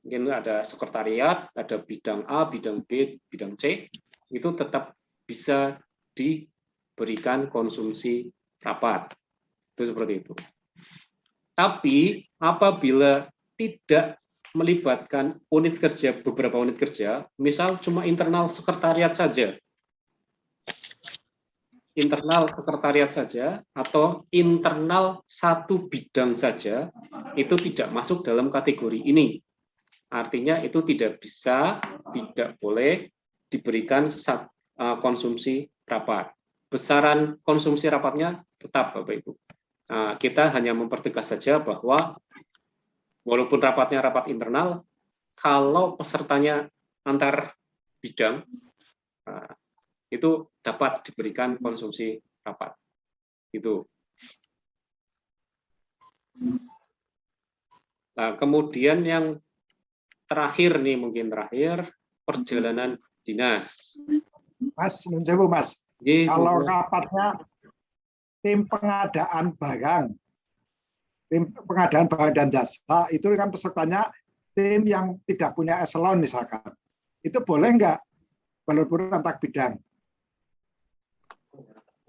mungkin ada sekretariat, ada bidang A, bidang B, bidang C, itu tetap bisa diberikan konsumsi rapat. Itu seperti itu. Tapi apabila tidak melibatkan unit kerja, beberapa unit kerja, misal cuma internal sekretariat saja, atau internal 1 bidang saja, itu tidak masuk dalam kategori ini. Artinya itu tidak boleh diberikan konsumsi rapat. Besaran konsumsi rapatnya tetap, Bapak Ibu. Kita hanya mempertegas saja bahwa walaupun rapatnya rapat internal, kalau pesertanya antar bidang, itu dapat diberikan konsumsi rapat. Itu. Nah, kemudian yang terakhir, perjalanan dinas. Mas, menjawab Mas. Nggih, Kalau Bu. rapatnya tim pengadaan barang, tim pengadaan barang dan jasa itu kan pesertanya tim yang tidak punya eselon misalkan. Itu boleh nggak walaupun antar bidang?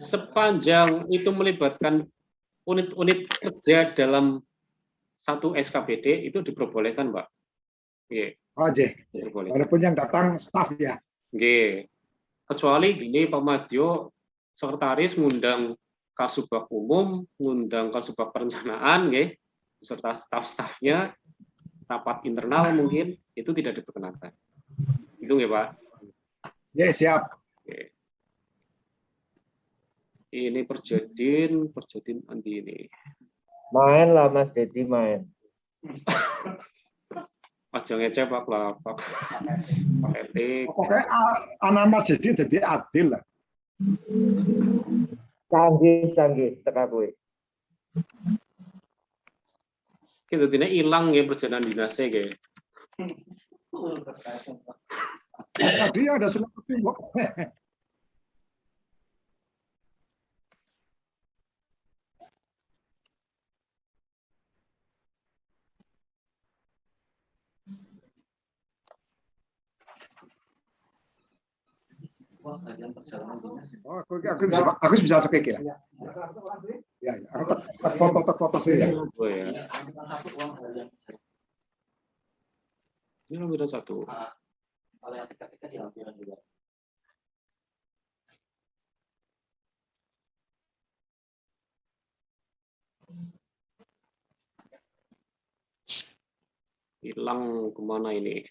Sepanjang itu melibatkan unit-unit kerja dalam satu SKPD itu diperbolehkan, Pak. Nggih, Oh, J. diperbolehkan. Walaupun yang datang staf ya. Nggih. Kecuali gini, Pak Madyo, sekretaris ngundang Kasubag Umum, ngundang Kasubag Perencanaan, nggih, beserta staf-stafnya, rapat internal mungkin, itu tidak diperkenankan. Itu nggih, Pak. Ya, siap. Oke. Ini Perjedin nanti ini. Main lah Mas Dedi main. Aja ngeceh Pak Pak Etik. Pokoknya anak Mas jadi adil lah. Canggih teka kowe. Kita tidak hilang ya perjalanan dinasnya ya. Tadi ada surat kok. Oh, aku bisa pakai ya. Ya, aku foto sih ya. Oh ya. Ini nomor satu. Kalau yang tiga diambil juga. Hilang kemana ini?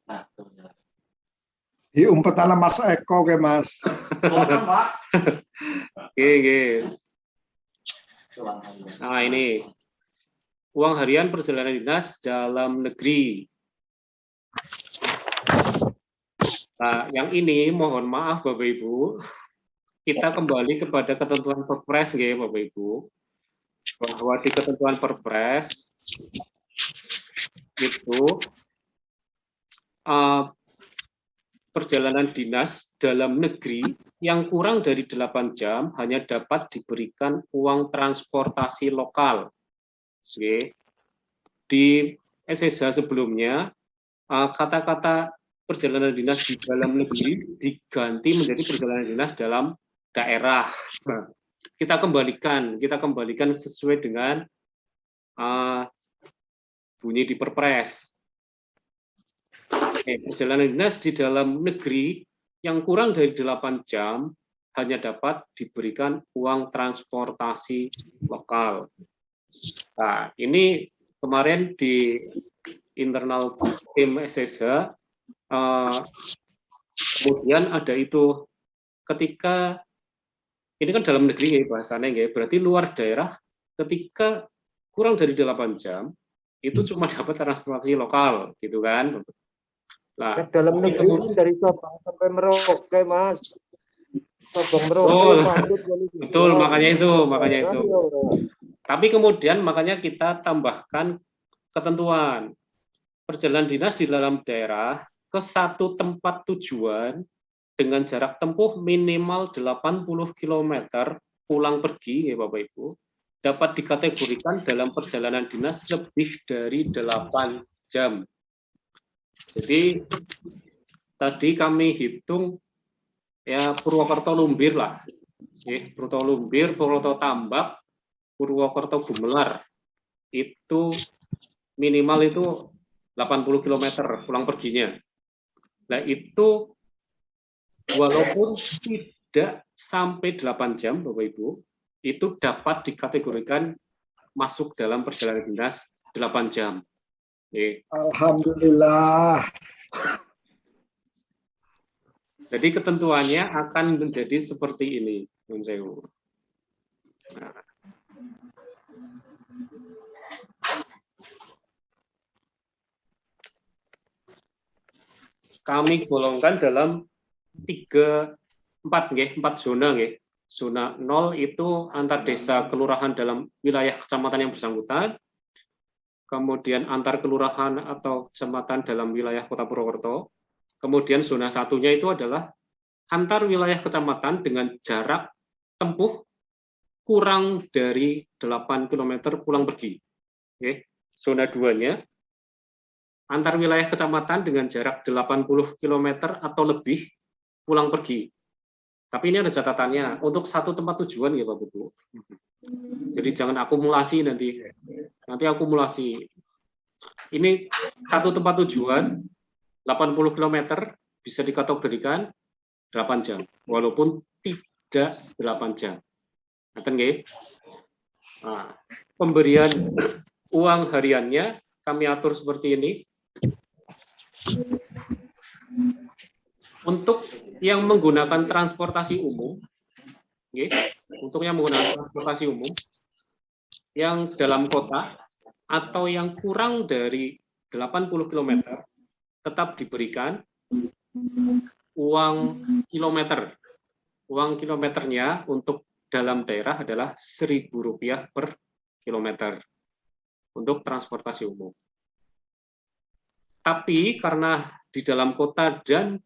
Nah, terus. Di umpet anak Mas Eko ke Mas. Oke. Nah ini uang harian perjalanan dinas dalam negeri. Nah, yang ini mohon maaf Bapak Ibu, kita kembali kepada ketentuan Perpres ya Bapak Ibu, bahwa di ketentuan Perpres itu perjalanan dinas dalam negeri yang kurang dari 8 jam hanya dapat diberikan uang transportasi lokal. Oke. Di SSH sebelumnya, kata-kata perjalanan dinas di dalam negeri diganti menjadi perjalanan dinas dalam daerah. Nah, kita kembalikan sesuai dengan bunyi di Perpres. Perjalanan dinas di dalam negeri yang kurang dari 8 jam hanya dapat diberikan uang transportasi lokal. Nah, ini kemarin di internal tim SSH, kemudian ada itu ketika ini kan dalam negeri ya bahasanya ya, berarti luar daerah ketika kurang dari 8 jam itu cuma dapat transportasi lokal gitu kan. Nah, dalam negeri dari Sabang sampai Merauke Mas. Sabang Merauke. Betul, makanya itu. Tapi kemudian makanya kita tambahkan ketentuan perjalanan dinas di dalam daerah ke satu tempat tujuan dengan jarak tempuh minimal 80 km pulang pergi ya Bapak Ibu dapat dikategorikan dalam perjalanan dinas lebih dari 8 jam. Jadi tadi kami hitung ya Purwokerto Lumbir lah. Purwokerto Lumbir, Purwokerto Tambak, Purwokerto Gumelar itu minimal itu 80 km pulang perginya. Nah itu walaupun tidak sampai 8 jam Bapak Ibu, itu dapat dikategorikan masuk dalam perjalanan dinas 8 jam. Alhamdulillah. Jadi ketentuannya akan menjadi seperti ini. Nah. Kami golongkan dalam 4 zona. Zona 0 itu antar desa kelurahan dalam wilayah kecamatan yang bersangkutan. kemudian antar kelurahan atau kecamatan dalam wilayah Kota Purwokerto. Kemudian zona satunya itu adalah antar wilayah kecamatan dengan jarak tempuh kurang dari 8 km pulang pergi. Oke. Zona 2-nya antar wilayah kecamatan dengan jarak 80 km atau lebih pulang pergi. Tapi ini ada catatannya, untuk satu tempat tujuan ya Bapak Ibu. Jadi jangan akumulasi nanti akumulasi. Ini satu tempat tujuan 80 km bisa dikategorikan 8 jam, walaupun tidak 8 jam. Nah, pemberian uang hariannya kami atur seperti ini. Untuk yang menggunakan transportasi umum, untuk yang menggunakan transportasi umum, yang dalam kota atau yang kurang dari 80 km, tetap diberikan uang kilometer. Uang kilometernya untuk dalam daerah adalah Rp1.000 per kilometer untuk transportasi umum. Tapi karena di dalam kota dan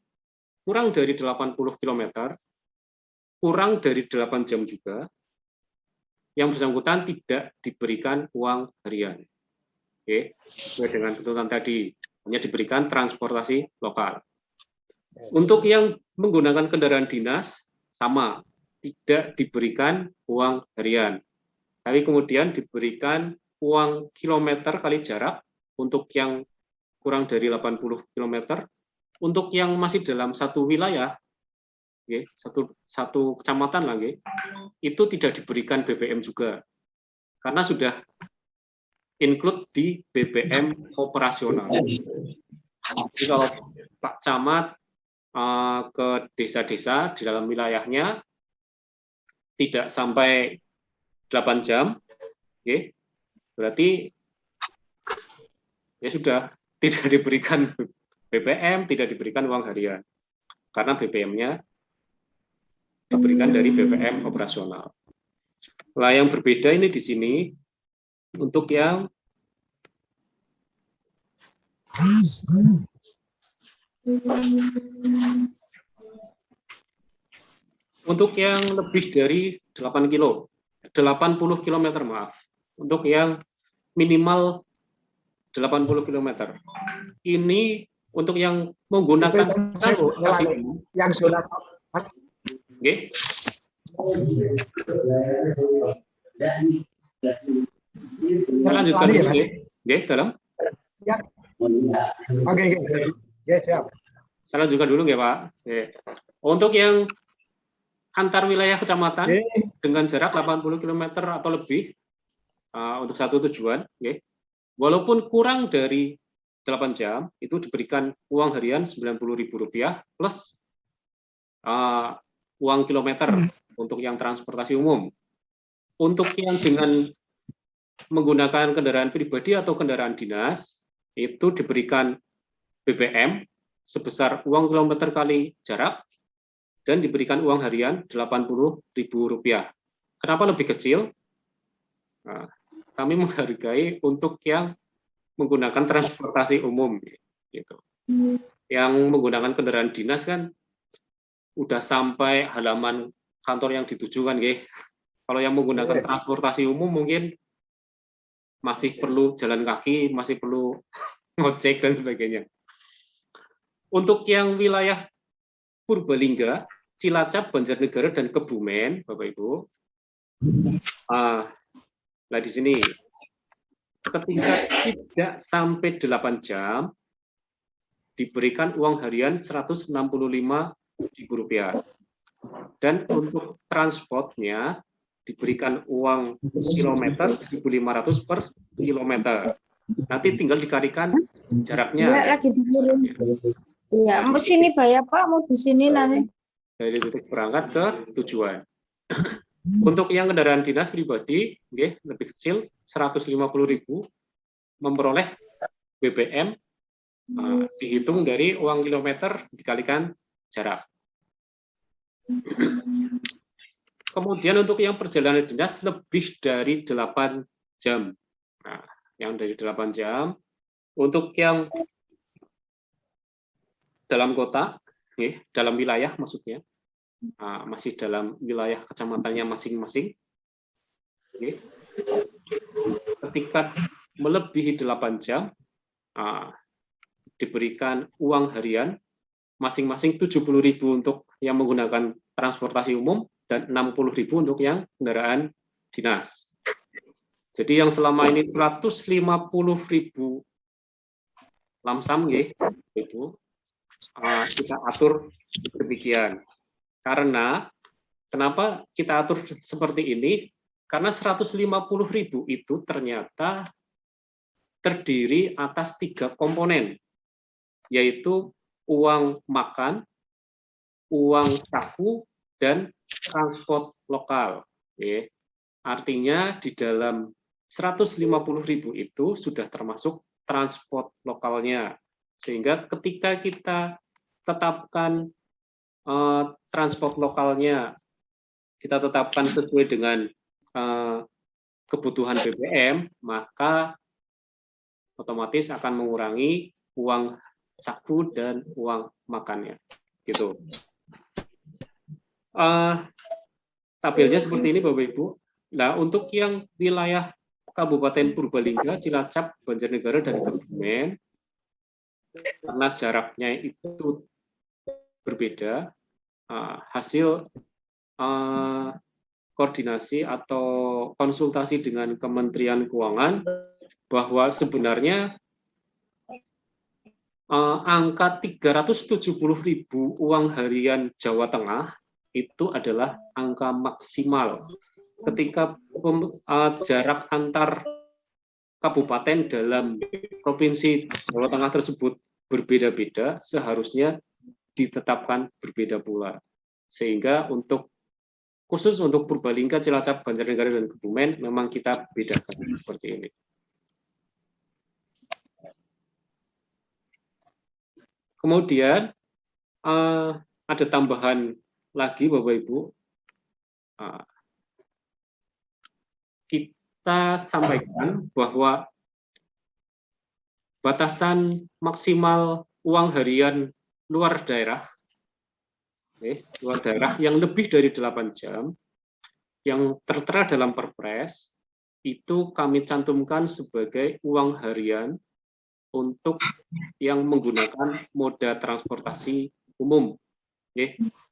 kurang dari 80 km, kurang dari 8 jam juga, yang bersangkutan tidak diberikan uang harian. Oke, sesuai dengan ketentuan tadi, hanya diberikan transportasi lokal. Untuk yang menggunakan kendaraan dinas, sama, tidak diberikan uang harian. Tapi kemudian diberikan uang kilometer kali jarak untuk yang kurang dari 80 km, untuk yang masih dalam satu wilayah, satu kecamatan lagi, itu tidak diberikan BBM juga, karena sudah include di BBM operasional. Jadi kalau Pak Camat ke desa-desa di dalam wilayahnya tidak sampai 8 jam, berarti ya sudah tidak diberikan BBM, tidak diberikan uang harian, karena BBM-nya diberikan dari BBM operasional. Nah, yang berbeda ini di sini untuk yang lebih dari 80 km, maaf. Untuk yang minimal 80 km. Ini untuk yang menggunakan transportasi umum. Yang zona Oke. Saya lanjutkan dulu, dalam. Ya. Oke, siap. Saya lanjutkan dulu, Pak. Untuk yang antar wilayah kecamatan dengan jarak 80 km atau lebih untuk satu tujuan, walaupun kurang dari 8 jam, itu diberikan uang harian Rp90.000 plus uang kilometer untuk yang transportasi umum. Untuk yang dengan menggunakan kendaraan pribadi atau kendaraan dinas, itu diberikan BBM sebesar uang kilometer kali jarak dan diberikan uang harian Rp80.000. Kenapa lebih kecil? Nah, kami menghargai untuk yang menggunakan transportasi umum, gitu. Yang menggunakan kendaraan dinas kan udah sampai halaman kantor yang dituju kan, Kalau yang menggunakan transportasi umum mungkin masih perlu jalan kaki, masih perlu ngojek dan sebagainya. Untuk yang wilayah Purbalingga, Cilacap, Banjarnegara, dan Kebumen, Bapak Ibu, nah di sini ketika tidak sampai 8 jam diberikan uang harian Rp165.000, dan untuk transportnya diberikan uang kilometer Rp1.500 per kilometer. Nanti tinggal dikalikan jaraknya. Ya, lagi dikirim. Iya, mau sini bayar Pak, mau di sini nanti. Dari titik berangkat ke tujuan. Untuk yang kendaraan dinas pribadi, lebih kecil, Rp150.000, memperoleh BBM dihitung dari uang kilometer dikalikan jarak. Kemudian untuk yang perjalanan dinas lebih dari 8 jam. Nah, yang dari 8 jam. Untuk yang dalam kota, dalam wilayah maksudnya, masih dalam wilayah kecamatannya masing-masing, ketika melebihi 8 jam, diberikan uang harian masing-masing 70.000 untuk yang menggunakan transportasi umum dan 60.000 untuk yang kendaraan dinas. Jadi yang selama ini 150.000 lamsam, Ibu, kita atur demikian. Karena kenapa kita atur seperti ini? Karena 150.000 itu ternyata terdiri atas 3 komponen, yaitu uang makan, uang saku, dan transport lokal. Artinya di dalam 150.000 itu sudah termasuk transport lokalnya. Sehingga ketika kita tetapkan transport lokalnya, kita tetapkan sesuai dengan kebutuhan BBM, maka otomatis akan mengurangi uang saku dan uang makannya. Gitu. Tabelnya seperti ini, Bapak Ibu. Nah, untuk yang wilayah Kabupaten Purbalingga, Cilacap, Banjarnegara, dan Kebumen, karena jaraknya itu berbeda, hasil koordinasi atau konsultasi dengan Kementerian Keuangan bahwa sebenarnya angka 370.000 uang harian Jawa Tengah itu adalah angka maksimal. Ketika jarak antar kabupaten dalam provinsi Jawa Tengah tersebut berbeda-beda, seharusnya ditetapkan berbeda pula. Sehingga khusus untuk Purbalingga, Cilacap, Banjarnegara, dan Kebumen memang kita bedakan seperti ini. Kemudian ada tambahan lagi, Bapak Ibu. Kita sampaikan bahwa batasan maksimal uang harian luar daerah yang lebih dari 8 jam yang tertera dalam Perpres itu kami cantumkan sebagai uang harian untuk yang menggunakan moda transportasi umum.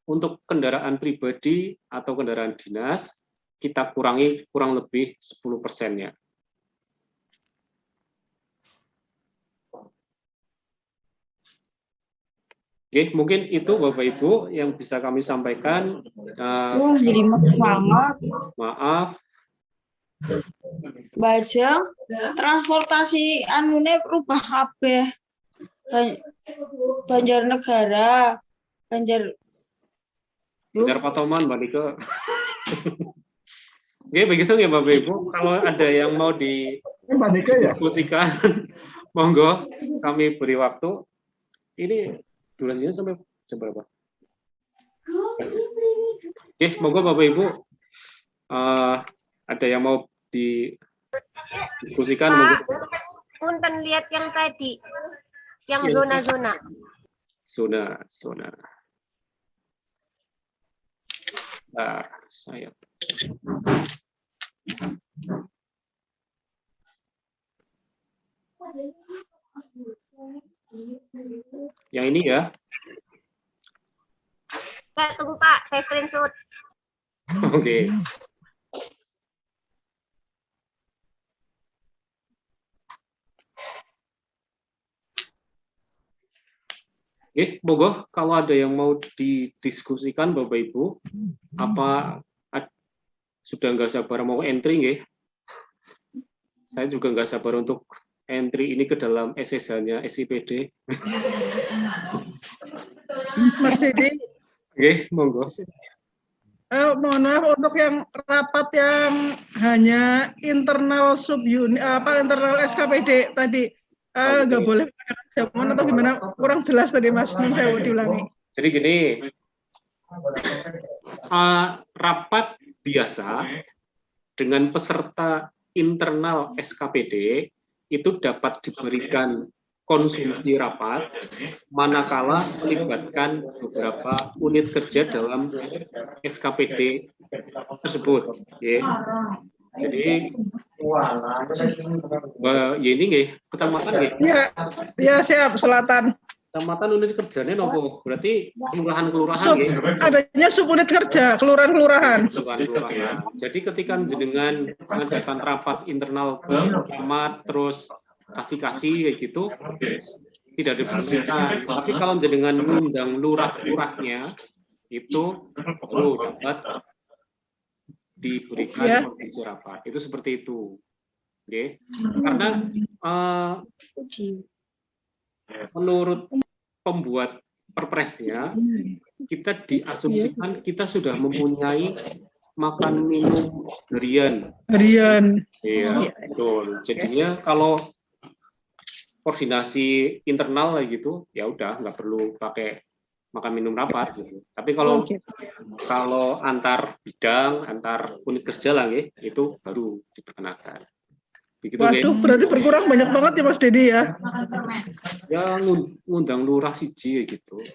Untuk kendaraan pribadi atau kendaraan dinas, kita kurangi kurang lebih 10%-nya. Mungkin itu Bapak Ibu yang bisa kami sampaikan. Jadi banget. Maaf. Baca transportasi anune rubah kabeh. Banjarnegara, Banjar Patoman, Mbak Nike. Begitu ya Bapak Ibu. Kalau ada yang mau didiskusikan, monggo kami beri waktu. Ini durasinya sampai jam berapa? Monggo Bapak Ibu. Ada yang mau didiskusikan? Pak, punten lihat yang tadi, yang zona-zona. Zona. Bentar, saya. Yang ini ya. Tunggu Pak, saya screenshot. Oke. Monggo kalau ada yang mau didiskusikan Bapak Ibu, apa sudah nggak sabar mau entry Saya juga nggak sabar untuk entry ini ke dalam SSH-nya SIPD. Mas Didi. Monggo. Mohon maaf untuk yang rapat yang hanya internal subunit internal SKPD tadi. Nggak boleh zaman atau gimana, kurang jelas tadi Mas, saya diulangi. Jadi gini, rapat biasa dengan peserta internal SKPD itu dapat diberikan konsumsi rapat manakala melibatkan beberapa unit kerja dalam SKPD tersebut. Ya. Jadi ya ini nggih, kecamatan nggih. Ya siap, Selatan. Kecamatan unit kerjanya nopo? Berarti kelurahan-kelurahan nggih. Adanya subunit kerja, kelurahan-kelurahan. Kelurahan. Jadi ketika jenengan mengadakan rapat internal camat terus kasih-kasih kayak gitu tidak diperlukan. Tapi kalau jenengan ngundang lurah-lurahnya itu perlu dapat diberikan konsumsi rapat. Itu seperti itu. Oke. Karena menurut pembuat perpresnya kita diasumsikan kita sudah mempunyai makan minum harian. Iya, betul. Jadinya kalau koordinasi internal kayak gitu, ya udah nggak perlu pakai makan minum rapat gitu. Tapi kalau antar bidang, antar unit kerja lah ya, itu baru diperkenakan. Begitu, waduh, berarti berkurang banyak banget ya Mas Dedi ya? Ya ngundang lurah siji gitu.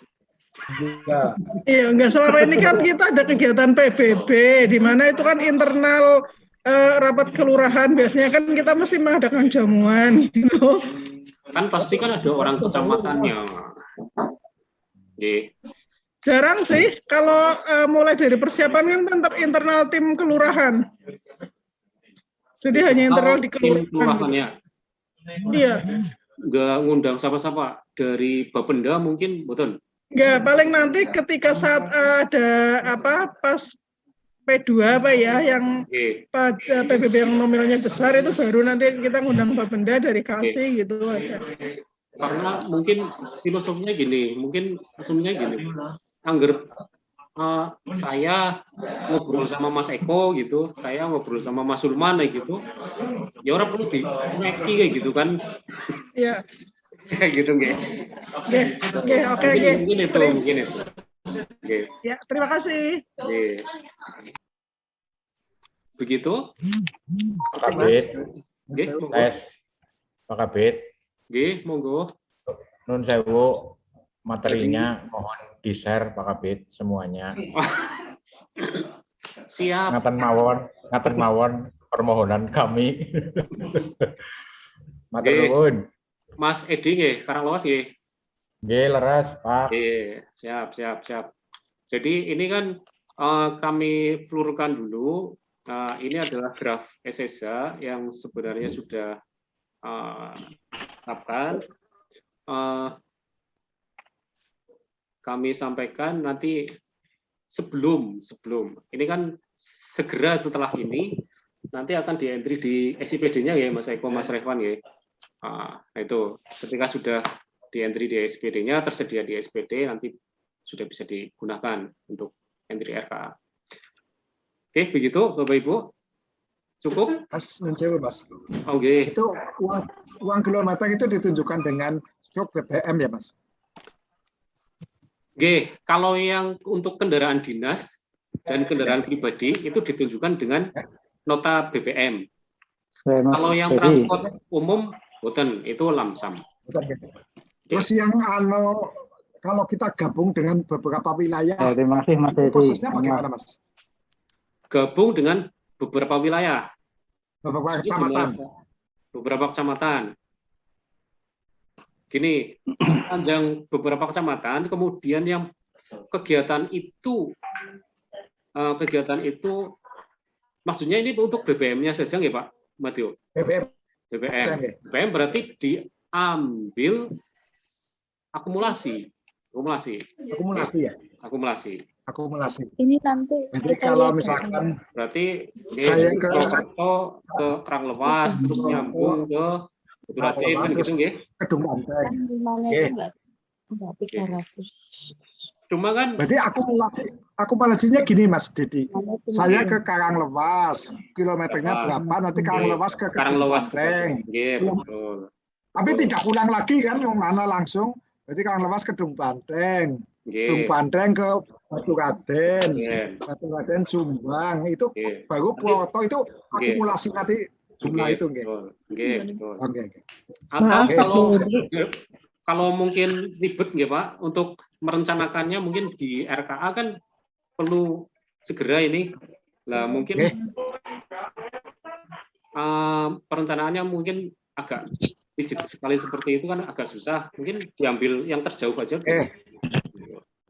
Iya, enggak, selama ini kan kita ada kegiatan PBB, di mana itu kan internal rapat kelurahan, biasanya kan kita mesti mengadakan jamuan gitu. Kan pasti kan ada orang kecamatannya. Jarang sih, kalau mulai dari persiapan kan internal tim kelurahan. Jadi hanya internal di kelurahan. Ya. Iya. Nggak ngundang siapa-siapa dari Bapenda mungkin, betul? Enggak, paling nanti ketika saat ada pas P2 yang pada PBB yang nominalnya besar itu baru nanti kita ngundang Bapenda dari Kasih gitu aja. Karena mungkin filosofinya gini, angger saya ngobrol sama Mas Eko gitu, saya ngobrol sama Mas Sulman gitu, ya orang perlu dineki kayak gitu kan? Iya. Kayak gitu nggih. Oke. Mungkin itu. Ya, terima kasih. Begitu. Pak Kabit. Nggih, Pak Kabit. Nggih, monggo. Nun sewu, materinya mohon di-share Pak Kabit semuanya. Siap. Ngaten mawon permohonan kami. Matur nuwun. Mas Edi nggih, Karanglewas nggih. Nggih, leres, Pak. Siap. Jadi ini kan kami flurkan dulu. Ini adalah draft SSH yang sebenarnya sudah tetapkan. Kami sampaikan nanti sebelum ini kan segera setelah ini nanti akan di-entry di SIPD-nya ya Mas Eko, Mas Revan ya. Nah, itu ketika sudah di-entry di SPD-nya, tersedia di SPD, nanti sudah bisa digunakan untuk entry RKA. Oke, begitu Bapak Ibu. Cukup? Mas, Mas. Oke. Itu uang kilometer itu ditunjukkan dengan stok BBM ya, Mas? Oke, kalau yang untuk kendaraan dinas dan kendaraan pribadi itu ditunjukkan dengan nota BBM. Kalau yang transport umum, bukan, itu lamsam. Terus yang kalau kita gabung dengan beberapa wilayah, terima kasih Mas Edi. Prosesnya bagaimana, Mas? Gabung dengan beberapa wilayah. Beberapa kecamatan. Beberapa kecamatan. Gini, panjang beberapa kecamatan, kemudian yang kegiatan itu maksudnya ini untuk BBM-nya saja nggak Pak Matthew? BBM berarti diambil akumulasi ya? Akumulasi. Ini nanti jadi kalau misalkan berarti ke Karanglewas terus nyambung ke Buturatin kan gitu nggih? Kedung Banteng. Berarti 300. Cuma kan berarti akumulasinya gini Mas Dedi. Saya ke Karanglewas, kilometernya berapa, nanti Karanglewas ke Kedung Banteng. Betul. Tapi tidak pulang lagi kan, yang mana langsung. Berarti Karanglewas ke Kedung Banteng. Kedung Banteng ke Buturatin, Buturatin Sumbang, itu baru foto itu akumulasi nanti jumlah Oke, itu nggih. betul. Oke, betul. Oke. Atau Maaf, Oke, kalau Jadi kalau mungkin ribet nggih Pak untuk merencanakannya mungkin di RKA kan perlu segera ini. Nah, mungkin Oke. perencanaannya mungkin agak rigid sekali seperti itu kan agak susah. Mungkin diambil yang terjauh aja gitu.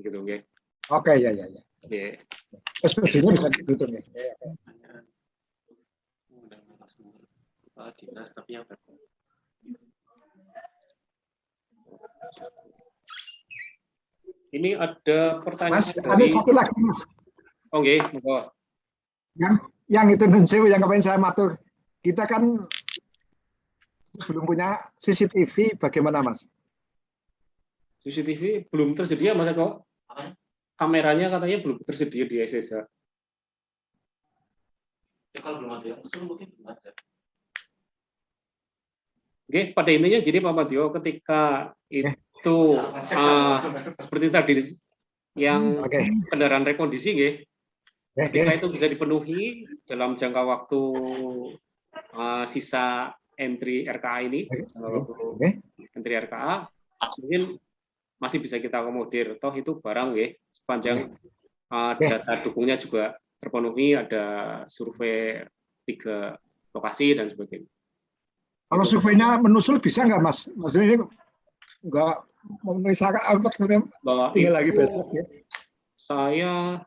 Gitu nggih. Oke, ya. Nggih. SPJ-nya bisa dihitung ya. Kepala dinas tapi yang Ini ada pertanyaan Mas, ada dari satu lagi Mas. Oh nggih, monggo. Yang itu nun sewu yang kemarin saya matur. Kita kan belum punya CCTV, bagaimana Mas? CCTV belum tersedia Mas Eko. Kameranya katanya belum tersedia di SSH. ya, kalau belum ada yang usul mungkin belum ada. Oke, pada intinya gini Pak Madio, ketika itu seperti tadi yang Oke. kendaraan rekondisi, nggih, ketika Oke. itu bisa dipenuhi dalam jangka waktu sisa entry RKA ini, jangka waktu entry RKA, mungkin masih bisa kita akomodir. Toh itu barang, nggih, sepanjang data dukungnya juga terpenuhi, ada survei 3 lokasi dan sebagainya. Kalau surveinya menusul bisa nggak Mas? Maksudnya ini nggak memisahkan apa tinggal lagi besok ya. Saya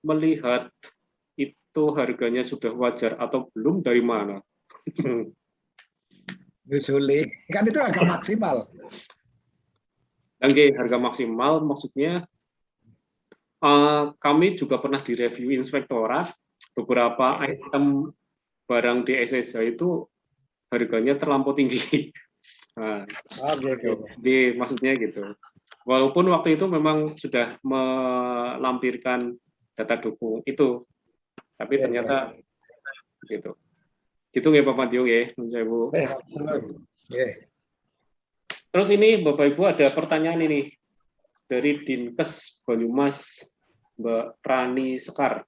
melihat itu harganya sudah wajar atau belum dari mana? Nyusuli. Kan itu agak maksimal. Oke, harga maksimal maksudnya kami juga pernah direview inspektorat beberapa item barang di SSH itu harganya terlampau tinggi. Nah, maksudnya gitu. Walaupun waktu itu memang sudah melampirkan data dukung itu, tapi ternyata gitu. Gitu nggih Pak Madio nggih, Bu. Terus ini Bapak Ibu ada pertanyaan ini dari Dinkes Banyumas Mbak Rani Sekar.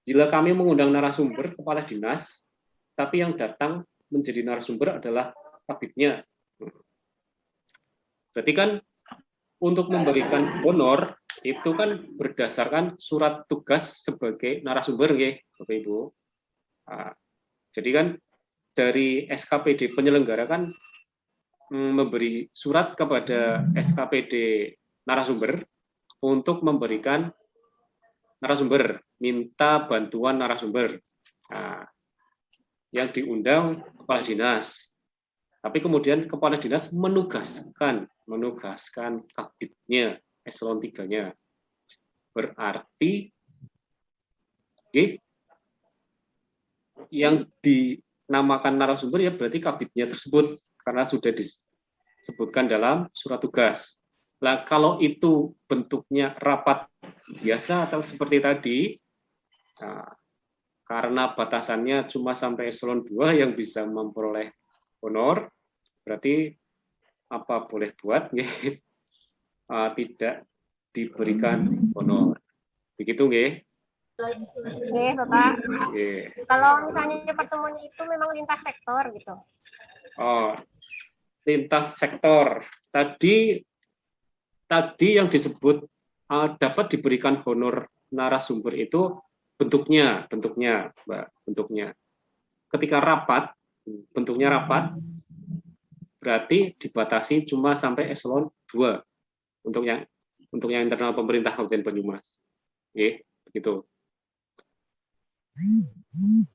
Bila kami mengundang narasumber kepala dinas, tapi yang datang menjadi narasumber adalah kabitnya. Berarti kan untuk memberikan honor itu kan berdasarkan surat tugas sebagai narasumber, nggih, Bapak Ibu. Nah, jadi kan dari SKPD penyelenggara kan memberi surat kepada SKPD narasumber untuk memberikan narasumber, minta bantuan narasumber. Nah, yang diundang kepala dinas. Tapi kemudian kepala dinas menugaskan kabitnya, eselon 3-nya. Berarti yang dinamakan narasumber ya berarti kabitnya tersebut karena sudah disebutkan dalam surat tugas. Nah, kalau itu bentuknya rapat biasa atau seperti tadi, nah, karena batasannya cuma sampai eselon 2 yang bisa memperoleh honor, berarti apa boleh buat tidak diberikan honor. Begitu nggih? Nggih, Bapak. Kalau misalnya pertemuan itu memang lintas sektor gitu. Oh, lintas sektor. Tadi yang disebut dapat diberikan honor narasumber itu bentuknya, Mbak, bentuknya. Ketika rapat, bentuknya rapat, berarti dibatasi cuma sampai eselon 2 untuk yang internal pemerintah Kabupaten Banyumas. Oke, begitu.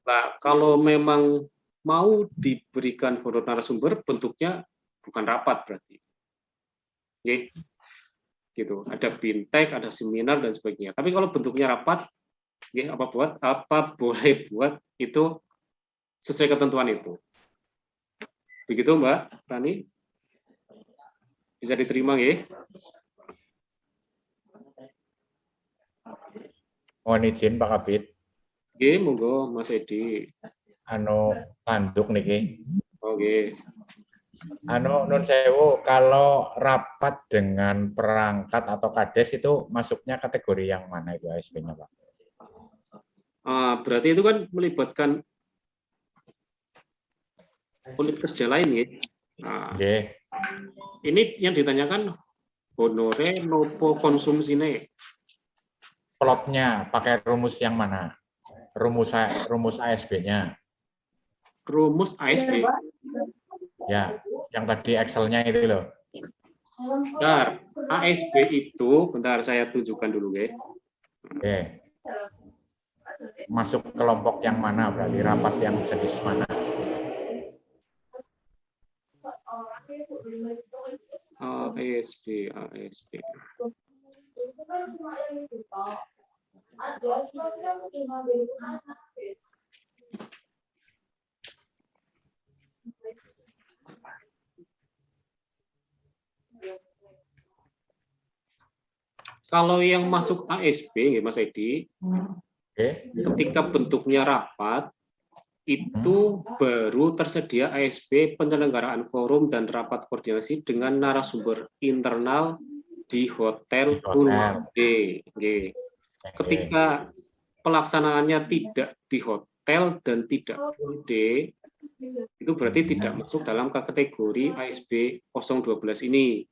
Nah, kalau memang mau diberikan honor narasumber, bentuknya bukan rapat berarti. Oke. Gitu. Ada bintek, ada seminar dan sebagainya. Tapi kalau bentuknya rapat, apa boleh buat itu sesuai ketentuan itu. Begitu Mbak Rani? Bisa diterima nggih? Mohon izin Pak Kabit. Nggih, monggo Mas Edi. Tanduk niki. Oke. Nun sewu, kalau rapat dengan perangkat atau kades itu masuknya kategori yang mana itu ASP-nya Pak? Berarti itu kan melibatkan unit kerja lain ya. Nah, Nggih. ini yang ditanyakan honore nopo konsumsine. Plotnya pakai rumus yang mana? Rumus ASB-nya. Rumus ASB. Ya, yang tadi Excel-nya itu loh. Bentar, ASB itu, bentar saya tunjukkan dulu ya. Oke. Masuk kelompok yang mana berarti? Rapat yang jenis mana? ASB. Kalau yang masuk ASB, ya Mas Edi, ketika bentuknya rapat, itu baru tersedia ASB penyelenggaraan forum dan rapat koordinasi dengan narasumber internal di hotel full day. Ketika pelaksanaannya tidak di hotel dan tidak full day, itu berarti tidak masuk dalam kategori ASB 012 ini.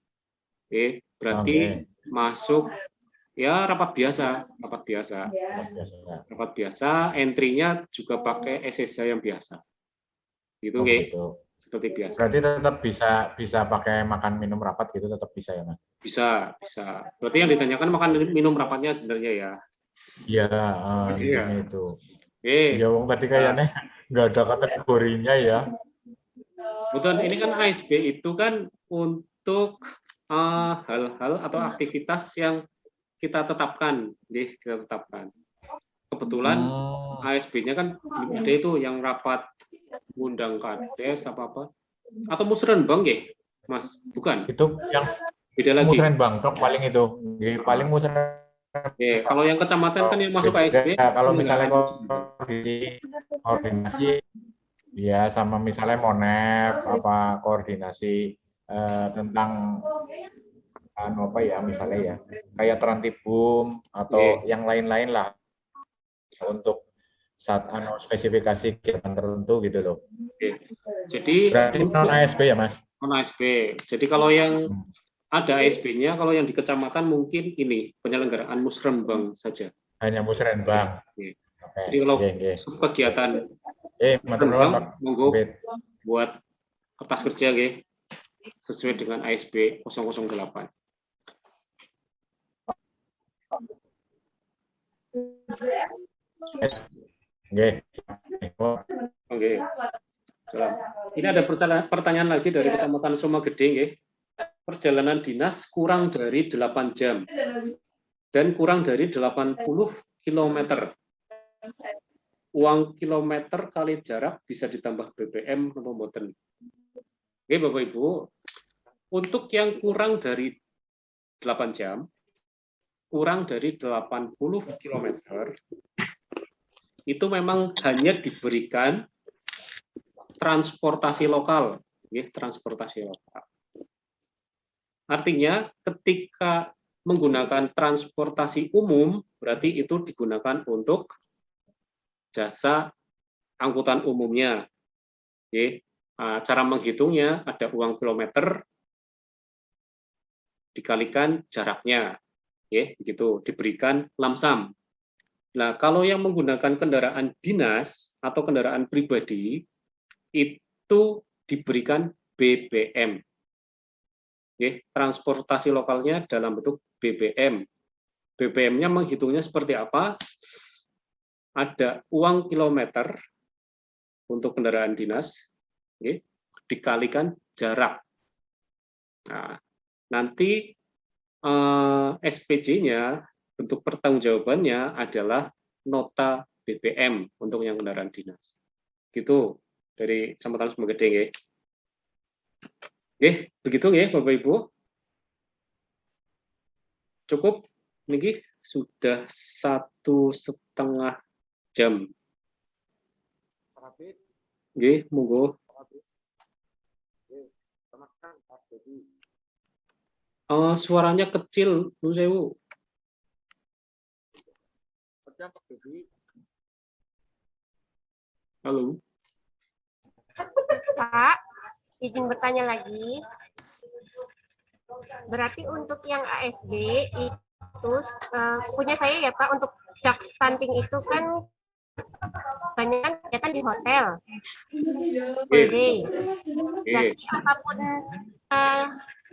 Berarti masuk ya rapat biasa, entry-nya juga pakai SSH yang biasa. Gitu, gitu. Seperti biasa. Berarti tetap bisa pakai makan minum rapat gitu, tetap bisa ya, Mas? Bisa. Berarti yang ditanyakan makan minum rapatnya sebenarnya ya. Iya, itu. Ya, wong tadi kayaknya nggak ada kategorinya ya. Betul, ini kan ASB itu kan untuk hal-hal atau aktivitas yang kita tetapkan. Kebetulan ASB-nya kan belum ada itu yang rapat undang kades apa-apa. Atau musrenbang ya, Mas? Bukan? Itu yang beda lagi. Musrenbang paling itu. Paling musrenbang. Kalau yang kecamatan kan yang masuk ASB. Kalau misalnya koordinasi ya sama misalnya Monep apa koordinasi tentang apa ya misalnya ya kayak Trantibum atau yang lain-lain lah untuk saat spesifikasi kegiatan tertentu gitu loh. Jadi berarti non ASB ya Mas? Non ASB. Jadi kalau yang ada ASB-nya, kalau yang di kecamatan mungkin ini penyelenggaraan musrenbang saja. Hanya musrenbang. Jadi kalau kegiatan musrenbang monggo buat kertas kerja sesuai dengan ASB 008. Oke. Ini ada pertanyaan lagi dari Kecamatan Sumagede. Perjalanan dinas kurang dari 8 jam dan kurang dari 80 km. Uang kilometer kali jarak bisa ditambah BBM atau mboten. Oke, Bapak Ibu, untuk yang kurang dari 8 jam, kurang dari 80 km, itu memang hanya diberikan transportasi lokal. Transportasi lokal. Artinya ketika menggunakan transportasi umum, berarti itu digunakan untuk jasa angkutan umumnya. Cara menghitungnya ada uang kilometer dikalikan jaraknya. Begitu, diberikan lamsam. Nah, kalau yang menggunakan kendaraan dinas atau kendaraan pribadi, itu diberikan BBM. Transportasi lokalnya dalam bentuk BBM. BBM-nya menghitungnya seperti apa? Ada uang kilometer untuk kendaraan dinas, dikalikan jarak. Nah, nanti SPJ-nya, bentuk pertanggungjawabannya adalah nota BBM untuk yang kendaraan dinas. Gitu dari Kecamatan Sumagede. Begitu Bapak Ibu. Cukup, ini sudah 1,5 jam. Monggo. Suaranya kecil, Nu Sewu. Halo. Pak, izin bertanya lagi. Berarti untuk yang ASB itu punya saya ya Pak, untuk dark stunting itu kan banyak kan kegiatan di hotel full day. Berarti apapun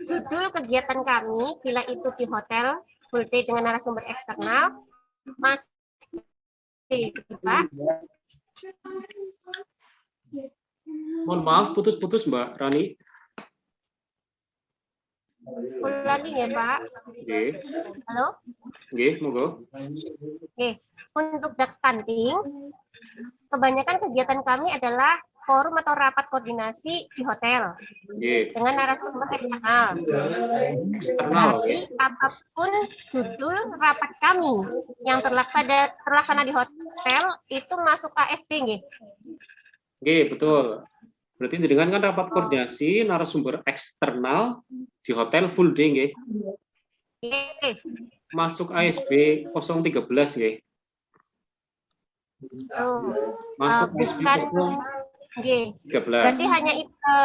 judul kegiatan kami, bila itu di hotel full day dengan narasumber eksternal, Mas Pak. Mohon maaf, putus-putus Mbak Rani. Ulangi ya Pak. Halo? Monggo. Untuk dark stunting, kebanyakan kegiatan kami adalah forum atau rapat koordinasi di hotel dengan narasumber eksternal. Jadi apapun judul rapat kami yang terlaksana di hotel itu masuk ASB nggih. Betul. Berarti jenengan kan rapat koordinasi narasumber eksternal di hotel full day nggih. Masuk ASB 013 nggih. Masuk ASB 013. Berarti hanya itu,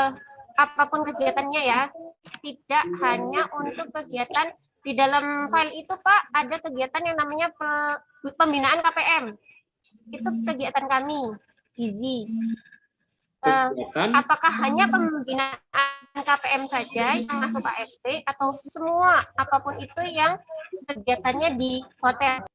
apapun kegiatannya ya, tidak hanya untuk kegiatan di dalam file itu Pak, ada kegiatan yang namanya pembinaan KPM. Itu kegiatan kami, gizi. Apakah hanya pembinaan KPM saja yang masuk ASB atau semua apapun itu yang kegiatannya di hotel?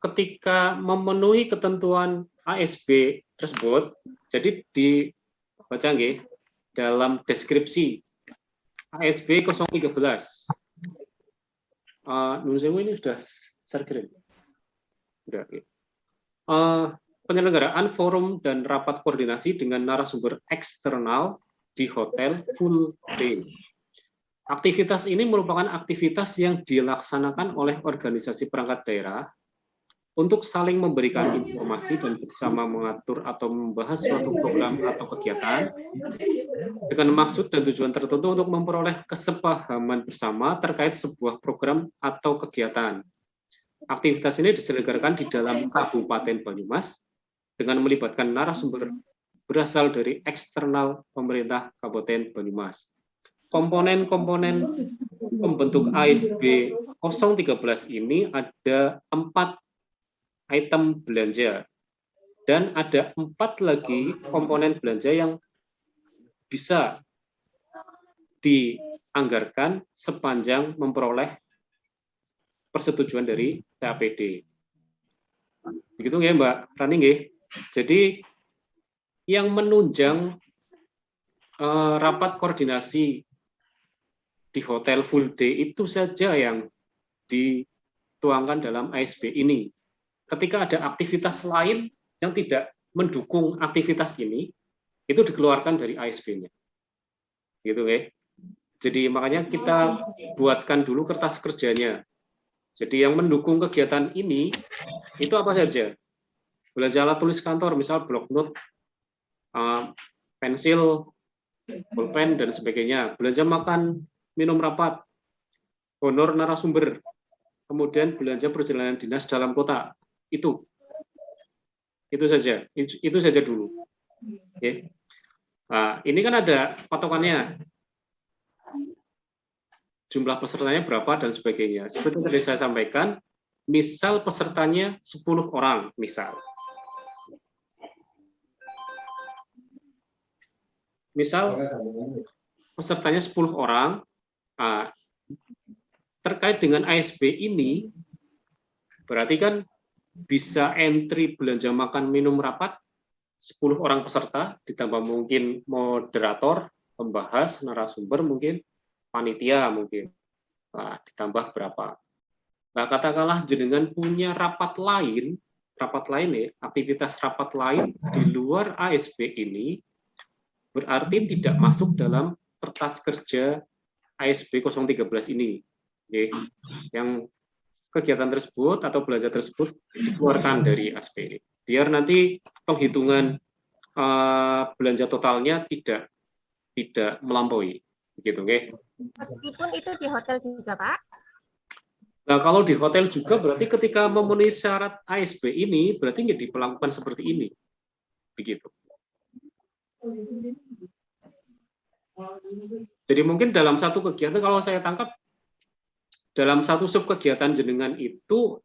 Ketika memenuhi ketentuan ASB tersebut, jadi dibaca dalam deskripsi ASB 013. Ini sudah share screen. Sudah. Penyelenggaraan forum dan rapat koordinasi dengan narasumber eksternal di hotel full day. Aktivitas ini merupakan aktivitas yang dilaksanakan oleh organisasi perangkat daerah untuk saling memberikan informasi dan bersama mengatur atau membahas suatu program atau kegiatan dengan maksud dan tujuan tertentu untuk memperoleh kesepahaman bersama terkait sebuah program atau kegiatan. Aktivitas ini diselenggarakan di dalam Kabupaten Banyumas dengan melibatkan narasumber berasal dari eksternal pemerintah Kabupaten Banyumas. Komponen-komponen pembentuk ASB 013 ini ada 4 item belanja dan ada 4 lagi komponen belanja yang bisa dianggarkan sepanjang memperoleh persetujuan dari TAPD. Begitu ya Mbak Rani nggih? Jadi yang menunjang rapat koordinasi di hotel full day itu saja yang dituangkan dalam ASB ini. Ketika ada aktivitas lain yang tidak mendukung aktivitas ini, itu dikeluarkan dari ASB-nya. Gitu ya. Jadi makanya kita buatkan dulu kertas kerjanya. Jadi yang mendukung kegiatan ini itu apa saja? Belanja alat tulis kantor, misal bloknot, pensil, pulpen dan sebagainya. Belanja makan, minum rapat, honor narasumber, kemudian belanja perjalanan dinas dalam kota. Itu saja dulu. Oke. Nah, ini kan ada patokannya, jumlah pesertanya berapa dan sebagainya. Seperti tadi saya sampaikan, misal pesertanya 10 orang, misal pesertanya 10 orang, terkait dengan ASB ini, berarti kan bisa entry belanja makan minum rapat 10 orang peserta, ditambah mungkin moderator, pembahas, narasumber mungkin, panitia mungkin, ditambah berapa. Nah, katakanlah jenengan punya rapat lain ya, aktivitas rapat lain di luar ASB ini, berarti tidak masuk dalam kertas kerja ASB 013 ini. Yang kegiatan tersebut atau belanja tersebut dikeluarkan dari ASB ini. Biar nanti penghitungan belanja totalnya tidak melampaui. Begitu, oke? Meskipun itu di hotel juga, Pak? Nah, kalau di hotel juga berarti ketika memenuhi syarat ASB ini, berarti nggak diperlakukan seperti ini. begitu. Jadi mungkin dalam satu kegiatan, kalau saya tangkap, dalam satu sub kegiatan jenengan itu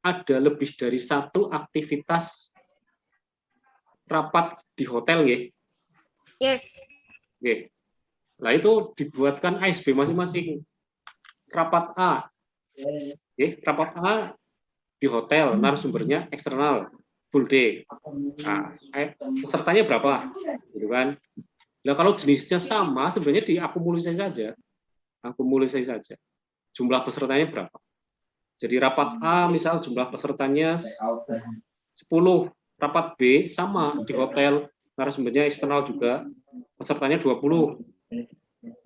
ada lebih dari satu aktivitas rapat di hotel, nggih. Yes. Nggih. Nah, itu dibuatkan ASB masing-masing. Rapat A. Nggih, rapat A di hotel, narasumbernya eksternal, full day. Nah, pesertanya berapa? Gitu kan. Nah, kalau jenisnya sama, sebenarnya diakumulasi saja. Akumulasi saja. Jumlah pesertanya berapa? Jadi rapat A, misal jumlah pesertanya 10, rapat B sama di hotel, narasumbernya eksternal juga, pesertanya 20.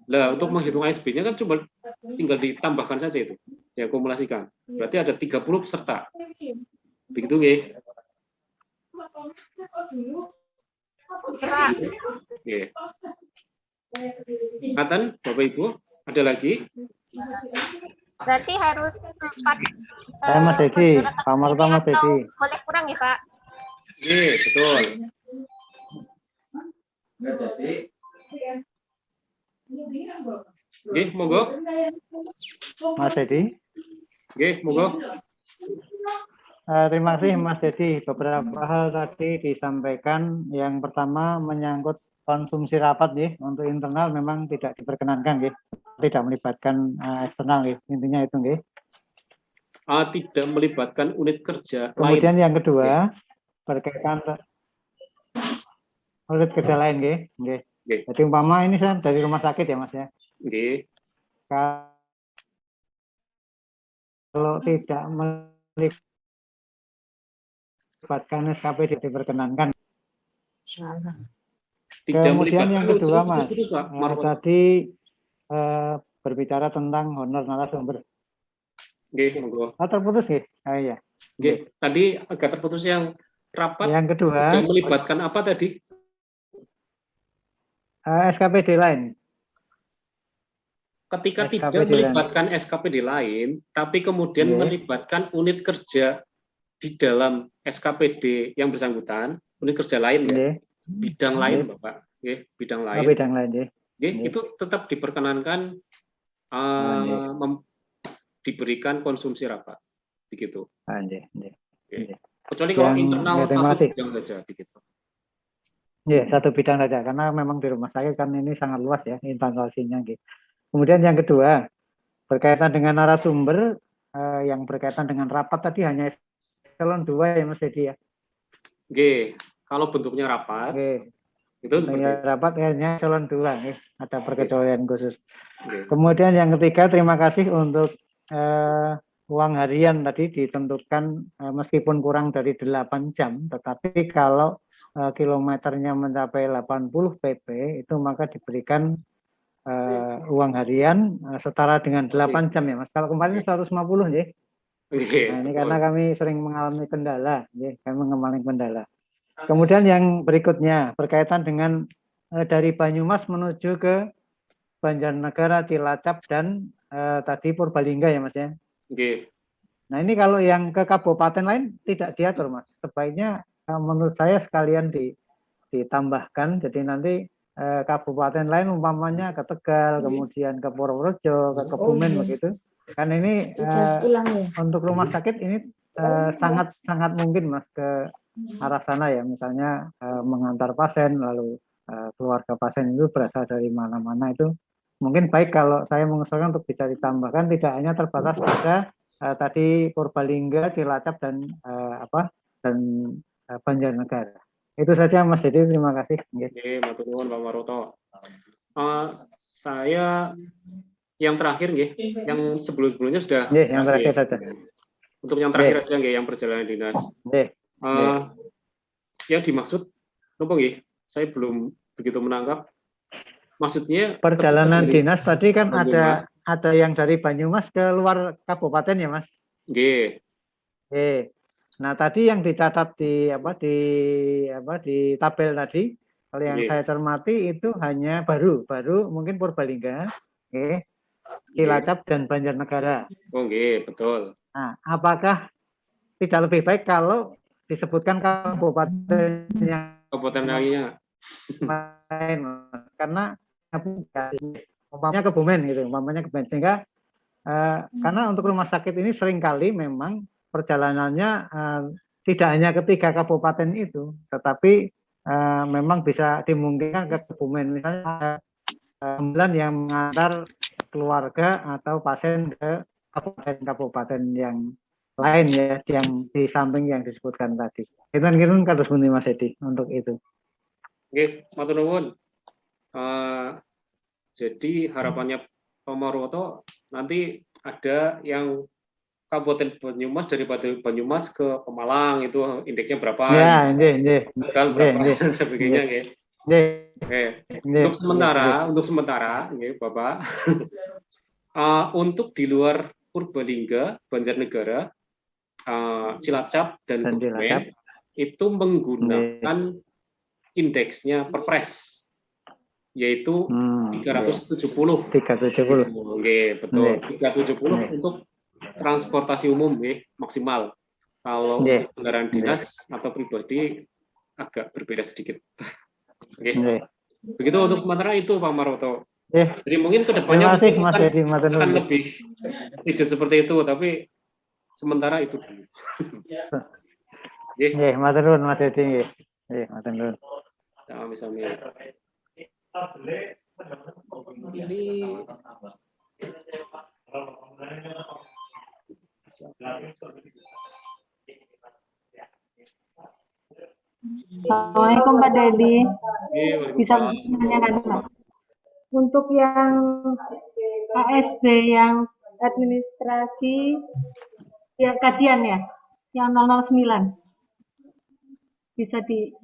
Nah, untuk menghitung ASB-nya kan cuma tinggal ditambahkan saja itu, diakumulasikan. Berarti ada 30 peserta. Begitu nggih? Pak. Nggih. Ngaten, Bapak Ibu, ada lagi? Berarti harus 4. Saya Mas Edi, Pak Marta Mas Edi. Boleh kurang ya, Pak? Nggih, betul. Nggih, monggo. Mas Edi. Nggih, monggo. Terima kasih Mas Edi. Beberapa hal tadi disampaikan. Yang pertama menyangkut konsumsi rapat nih, untuk internal memang tidak diperkenankan nih, tidak melibatkan eksternal nih, intinya itu nih. Tidak melibatkan unit kerja Kemudian lain. yang kedua berkaitan unit kerja lain nih. Jadi umpama ini saya dari rumah sakit ya Mas ya. Nggih. Kalau tidak melibatkan SKPD diperkenankan. Kemudian yang kedua Mas, tadi berbicara tentang honor narasumber. Nggih, monggo. Terputus nggih? Iya. Nggih, tadi agak terputus yang rapat. Yang kedua, tidak melibatkan apa tadi? SKPD lain. Ketika SKPD tidak melibatkan SKPD lain, tapi kemudian melibatkan unit kerja di dalam SKPD yang bersangkutan, unit kerja lain ya. Bidang lain, Bapak. Bidang lain. Bidang lain, itu tetap diperkenankan diberikan konsumsi rapat, begitu. Kecuali kalau internal satu bidang saja, begitu. Iya, satu bidang saja, karena memang di rumah sakit kan ini sangat luas ya internalsinya. Kemudian yang kedua, berkaitan dengan narasumber, yang berkaitan dengan rapat tadi hanya eselon 2 ya Mas Edi ya. Oke, kalau bentuknya rapat, itu seperti rapat hanya eselon 2, ada perkecualian khusus. Kemudian yang ketiga, terima kasih untuk uang harian tadi ditentukan meskipun kurang dari 8 jam, tetapi kalau kilometernya mencapai 80 pp itu maka diberikan uang harian setara dengan 8 jam ya Mas. Kalau kemarin 150 ya. Nah, ini karena kami sering mengalami kendala, kami mengalami kendala. Kemudian yang berikutnya berkaitan dengan dari Banyumas menuju ke Banjarnegara, Cilacap dan tadi Purbalingga ya Mas ya. Nah ini kalau yang ke kabupaten lain tidak diatur Mas. Sebaiknya menurut saya sekalian ditambahkan, jadi nanti kabupaten lain umpamanya ke Tegal, kemudian ke Purworejo, ke Kebumen begitu. Kan ini untuk rumah sakit ini sangat mungkin Mas ke arah sana ya, misalnya mengantar pasien, lalu keluarga pasien itu berasal dari mana-mana, itu mungkin baik kalau saya mengusulkan untuk bisa ditambahkan, tidak hanya terbatas pada tadi Purbalingga, Cilacap dan Banjarnegara. Itu saja Mas Dede, terima kasih. Oke, matur nuwun Pak Maroto. Saya yang terakhir yang sebelum-sebelumnya sudah yang terakhir saja. Untuk yang terakhir aja yang perjalanan dinas. Yang dimaksud nopo nggih? Saya belum begitu menangkap. Maksudnya perjalanan dinas tadi kan ada yang dari Banyumas ke luar kabupaten ya Mas? Nggih. Nah tadi yang dicatat di tabel tadi, kalau yang saya cermati itu hanya baru mungkin Purbalingga, Cilacap dan Banjarnegara. Oh nggih, betul. Nah, apakah tidak lebih baik kalau disebutkan kabupaten yang Kabupaten lainnya. Lain, karena umpamanya Kebumen gitu, sehingga karena untuk rumah sakit ini seringkali memang perjalanannya tidak hanya ketiga kabupaten itu, tetapi memang bisa dimungkinkan ke Kebumen, misalnya ambulan yang mengantar keluarga atau pasien ke kabupaten yang lain ya, yang di samping yang disebutkan tadi. Itu kan kados pundi Mas Edi untuk itu. Oke, matur nuwun. Jadi harapannya Pak Marwoto nanti ada yang Kabupaten Banyumas daripada Banyumas ke Pemalang itu indeksnya berapa? Ya, kan berapa dan sebagainya, ya. Untuk sementara, Bapak, untuk di luar Purbalingga, Banjarnegara, Cilacap dan Kebumen itu menggunakan indeksnya Perpres, yaitu 370. Oke, betul. 370 untuk transportasi umum, maksimal. Kalau untuk kendaraan dinas atau pribadi agak berbeda sedikit. Oke. Begitu untuk sementara itu Pak Marwoto. Jadi mungkin kedepannya akan lebih rigid seperti itu, tapi sementara itu dulu. Matur nuwun Mas Edi. Matur nuwun. Sami-sami. Ini Assalamualaikum Pak Dedi. Bisa menanyakan Pak? Untuk yang ASB yang administrasi ya kajian ya, yang 009 bisa di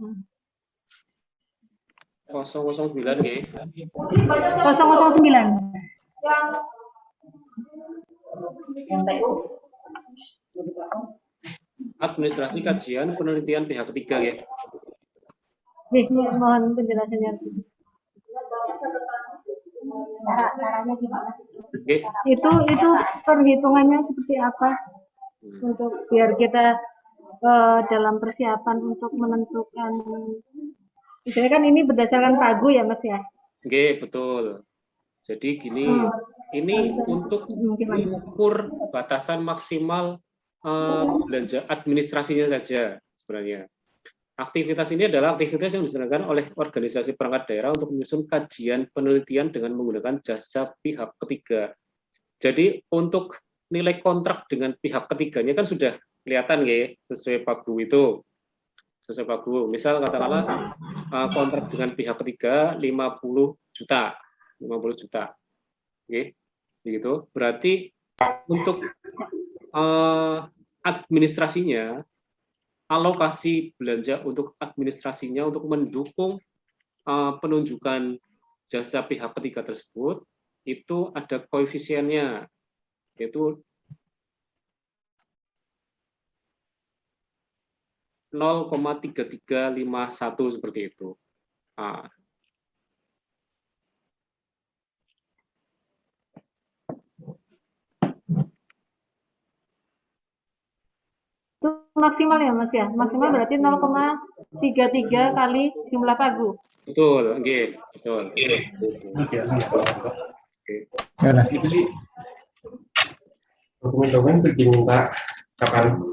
009 ya. 009. Administrasi kajian penelitian pihak ketiga ya. Mohon penjelasannya. Caranya gimana? Itu perhitungannya seperti apa untuk biar kita dalam persiapan untuk menentukan. Misalnya kan ini berdasarkan pagu ya Mas ya? Oke, betul. Jadi gini, ini untuk mengukur batasan maksimal belanja administrasinya saja sebenarnya. Aktivitas ini adalah aktivitas yang diselenggarakan oleh organisasi perangkat daerah untuk menyusun kajian penelitian dengan menggunakan jasa pihak ketiga. Jadi untuk nilai kontrak dengan pihak ketiganya kan sudah kelihatan ya, sesuai pagu itu. Sesuai pagu. Misal katakanlah kontrak dengan pihak ketiga 50 juta. 50 juta. Oke. Begitu. Berarti untuk administrasinya, alokasi belanja untuk administrasinya untuk mendukung penunjukan jasa pihak ketiga tersebut itu ada koefisiennya, yaitu 0,3351 seperti itu. Itu maksimal ya Mas ya? Maksimal berarti 0,33 kali jumlah pagu. Betul, oke, betul. Itu sih dokumen-dokumen diminta kapan?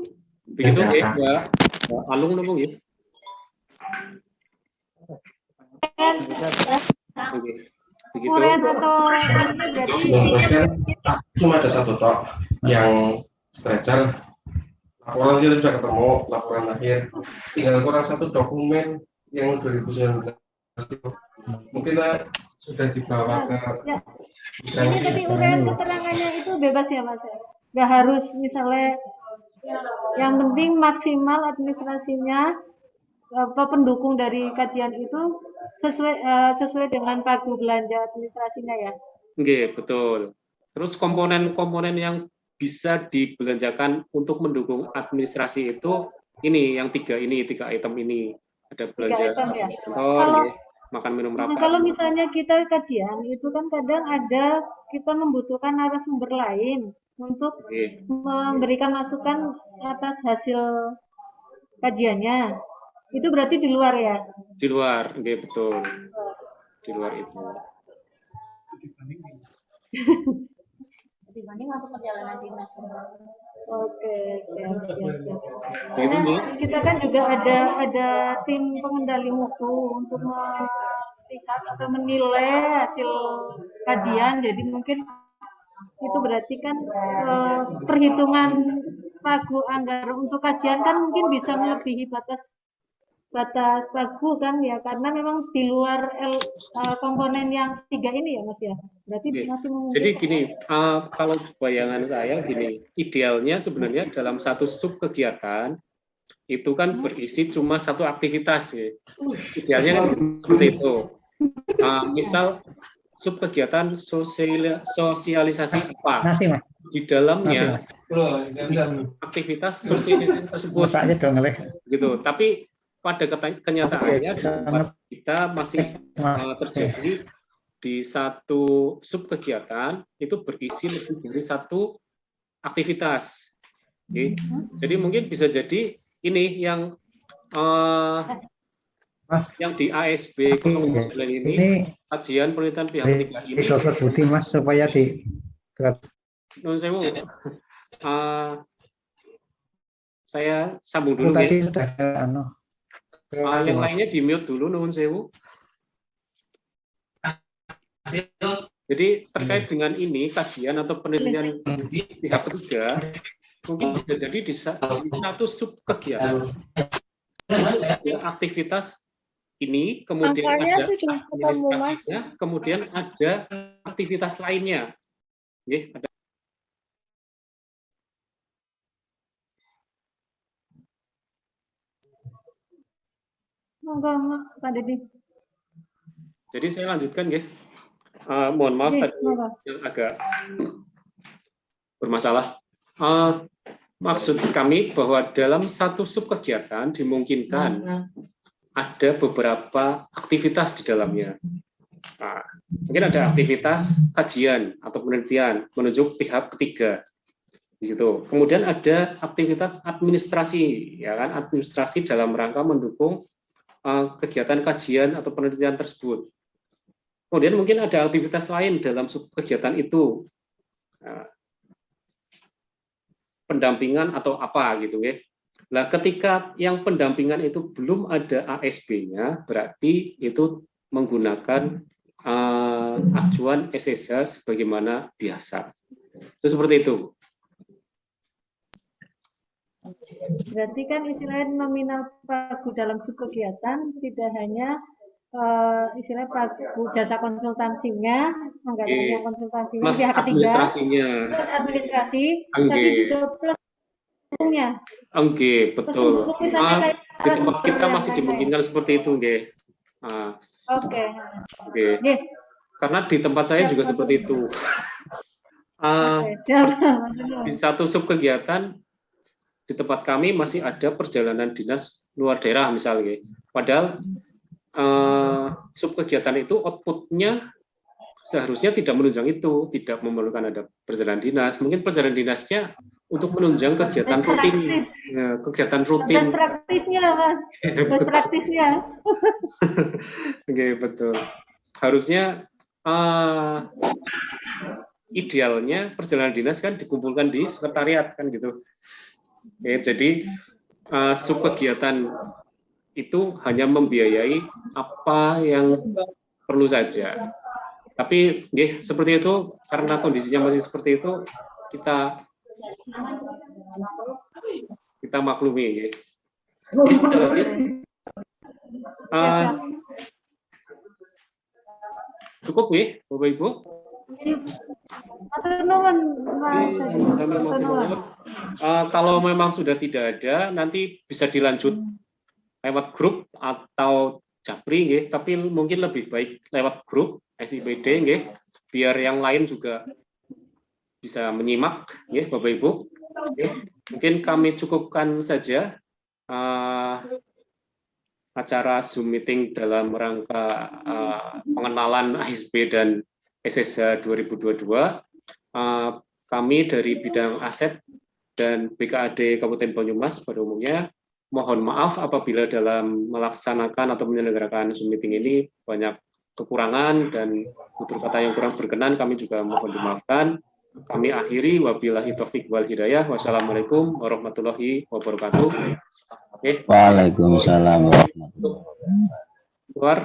Begitu ya, Mbak Alung ngomong ya. Oke. Begitu. Cuma ada satu tok yang stretcher. Laporan sih sudah ketemu, laporan akhir. Tinggal kurang satu dokumen yang 2019. Mungkin sudah dibawa ke. Ini tapi uraian keterangannya itu bebas ya Mas? Nggak harus misalnya, yang penting maksimal administrasinya, pendukung dari kajian itu sesuai dengan pagu belanja administrasinya ya. Oke, betul. Terus komponen-komponen yang bisa dibelanjakan untuk mendukung administrasi itu ini yang tiga item ini. Ada belanja kantor, makan minum rapat. Kalau misalnya kita kajian itu kan kadang ada kita membutuhkan narasumber lain untuk memberikan masukan atas hasil kajiannya. Itu berarti di luar ya? Di luar, oke, betul. Di luar itu. Dibanding masuk perjalanan dinas. Oke. Gitu, Bu. Kita kan juga ada tim pengendali mutu untuk melihat atau menilai hasil kajian. Jadi mungkin itu berarti kan perhitungan pagu anggaran untuk kajian kan mungkin bisa melebihi batas pagu kan ya, karena memang di luar komponen yang 3 ini ya Mas ya. Berarti masih memungkinkan. Jadi gini, kalau bayangan saya gini, idealnya sebenarnya dalam satu sub kegiatan itu kan berisi cuma satu aktivitas ya. Idealnya kan seperti itu. Misal sub kegiatan sosialisasi apa? Di dalamnya aktivitas sosialisasi tersebut gitu. Tapi pada kenyataannya kita masih terjadi di satu sub kegiatan itu berisi lebih dari satu aktivitas. Okay. Jadi mungkin bisa jadi ini yang di ASB 09 ini kajian penelitian pihak ketiga ini. Dr. Budi Mas supaya di. Saya sambung dulu tadi ya. Sudah Yang lainnya di mute dulu, nuhun sewu. Jadi terkait dengan ini kajian atau penelitian pihak ketiga mungkin bisa jadi di satu sub kegiatan aktivitas ini, kemudian ada administrasinya, kemudian ada aktivitas lainnya. Ada. Pak Dedi. Jadi saya lanjutkan ya. Mohon maaf tadi yang agak bermasalah. Maksud kami bahwa dalam satu sub kegiatan dimungkinkan ada beberapa aktivitas di dalamnya. Mungkin ada aktivitas kajian atau penelitian menuju pihak ketiga di situ. Kemudian ada aktivitas administrasi, ya kan, administrasi dalam rangka mendukung kegiatan kajian atau penelitian tersebut. Kemudian mungkin ada aktivitas lain dalam kegiatan itu, pendampingan atau apa gitu ya. Nah, ketika yang pendampingan itu belum ada ASB-nya, berarti itu menggunakan acuan SSH sebagaimana biasa. Itu seperti itu. Berarti kan istilahnya nominal pagu dalam subkegiatan tidak hanya istilah pagu jasa konsultasinya, anggarannya konsultasinya, pihak ketiga, plus administrasi, tapi juga plus pendukungnya. Betul. Di tempat kita masih dimungkinkan seperti itu, Oke. Karena di tempat saya juga seperti itu. Di satu sub kegiatan di tempat kami masih ada perjalanan dinas luar daerah misalnya. Padahal sub kegiatan itu outputnya seharusnya tidak menunjang itu, tidak memerlukan ada perjalanan dinas. Mungkin perjalanan dinasnya untuk menunjang kegiatan rutin, kegiatan rutin. Best praktisnya, Mas. Best praktisnya. Oke, betul. Harusnya idealnya perjalanan dinas kan dikumpulkan di sekretariat kan gitu. Oke, jadi sub kegiatan itu hanya membiayai apa yang perlu saja. Tapi seperti itu, karena kondisinya masih seperti itu, kita maklumi. Cukup Bapak Ibu? Kalau memang sudah tidak ada, nanti bisa dilanjut lewat grup atau Japri, tapi mungkin lebih baik lewat grup SIPD, biar yang lain juga bisa menyimak, Bapak Ibu. Mungkin kami cukupkan saja acara Zoom meeting dalam rangka pengenalan ASB dan SSH 2022. Kami dari bidang aset dan BKAD Kabupaten Banyumas pada umumnya mohon maaf apabila dalam melaksanakan atau menyelenggarakan Zoom meeting ini banyak kekurangan dan tutur kata yang kurang berkenan, kami juga mohon dimaafkan. Kami akhiri, wabillahi taufik wal hidayah. Wassalamualaikum warahmatullahi wabarakatuh. Oke. Waalaikumsalam warahmatullahi wabarakatuh. Keluar.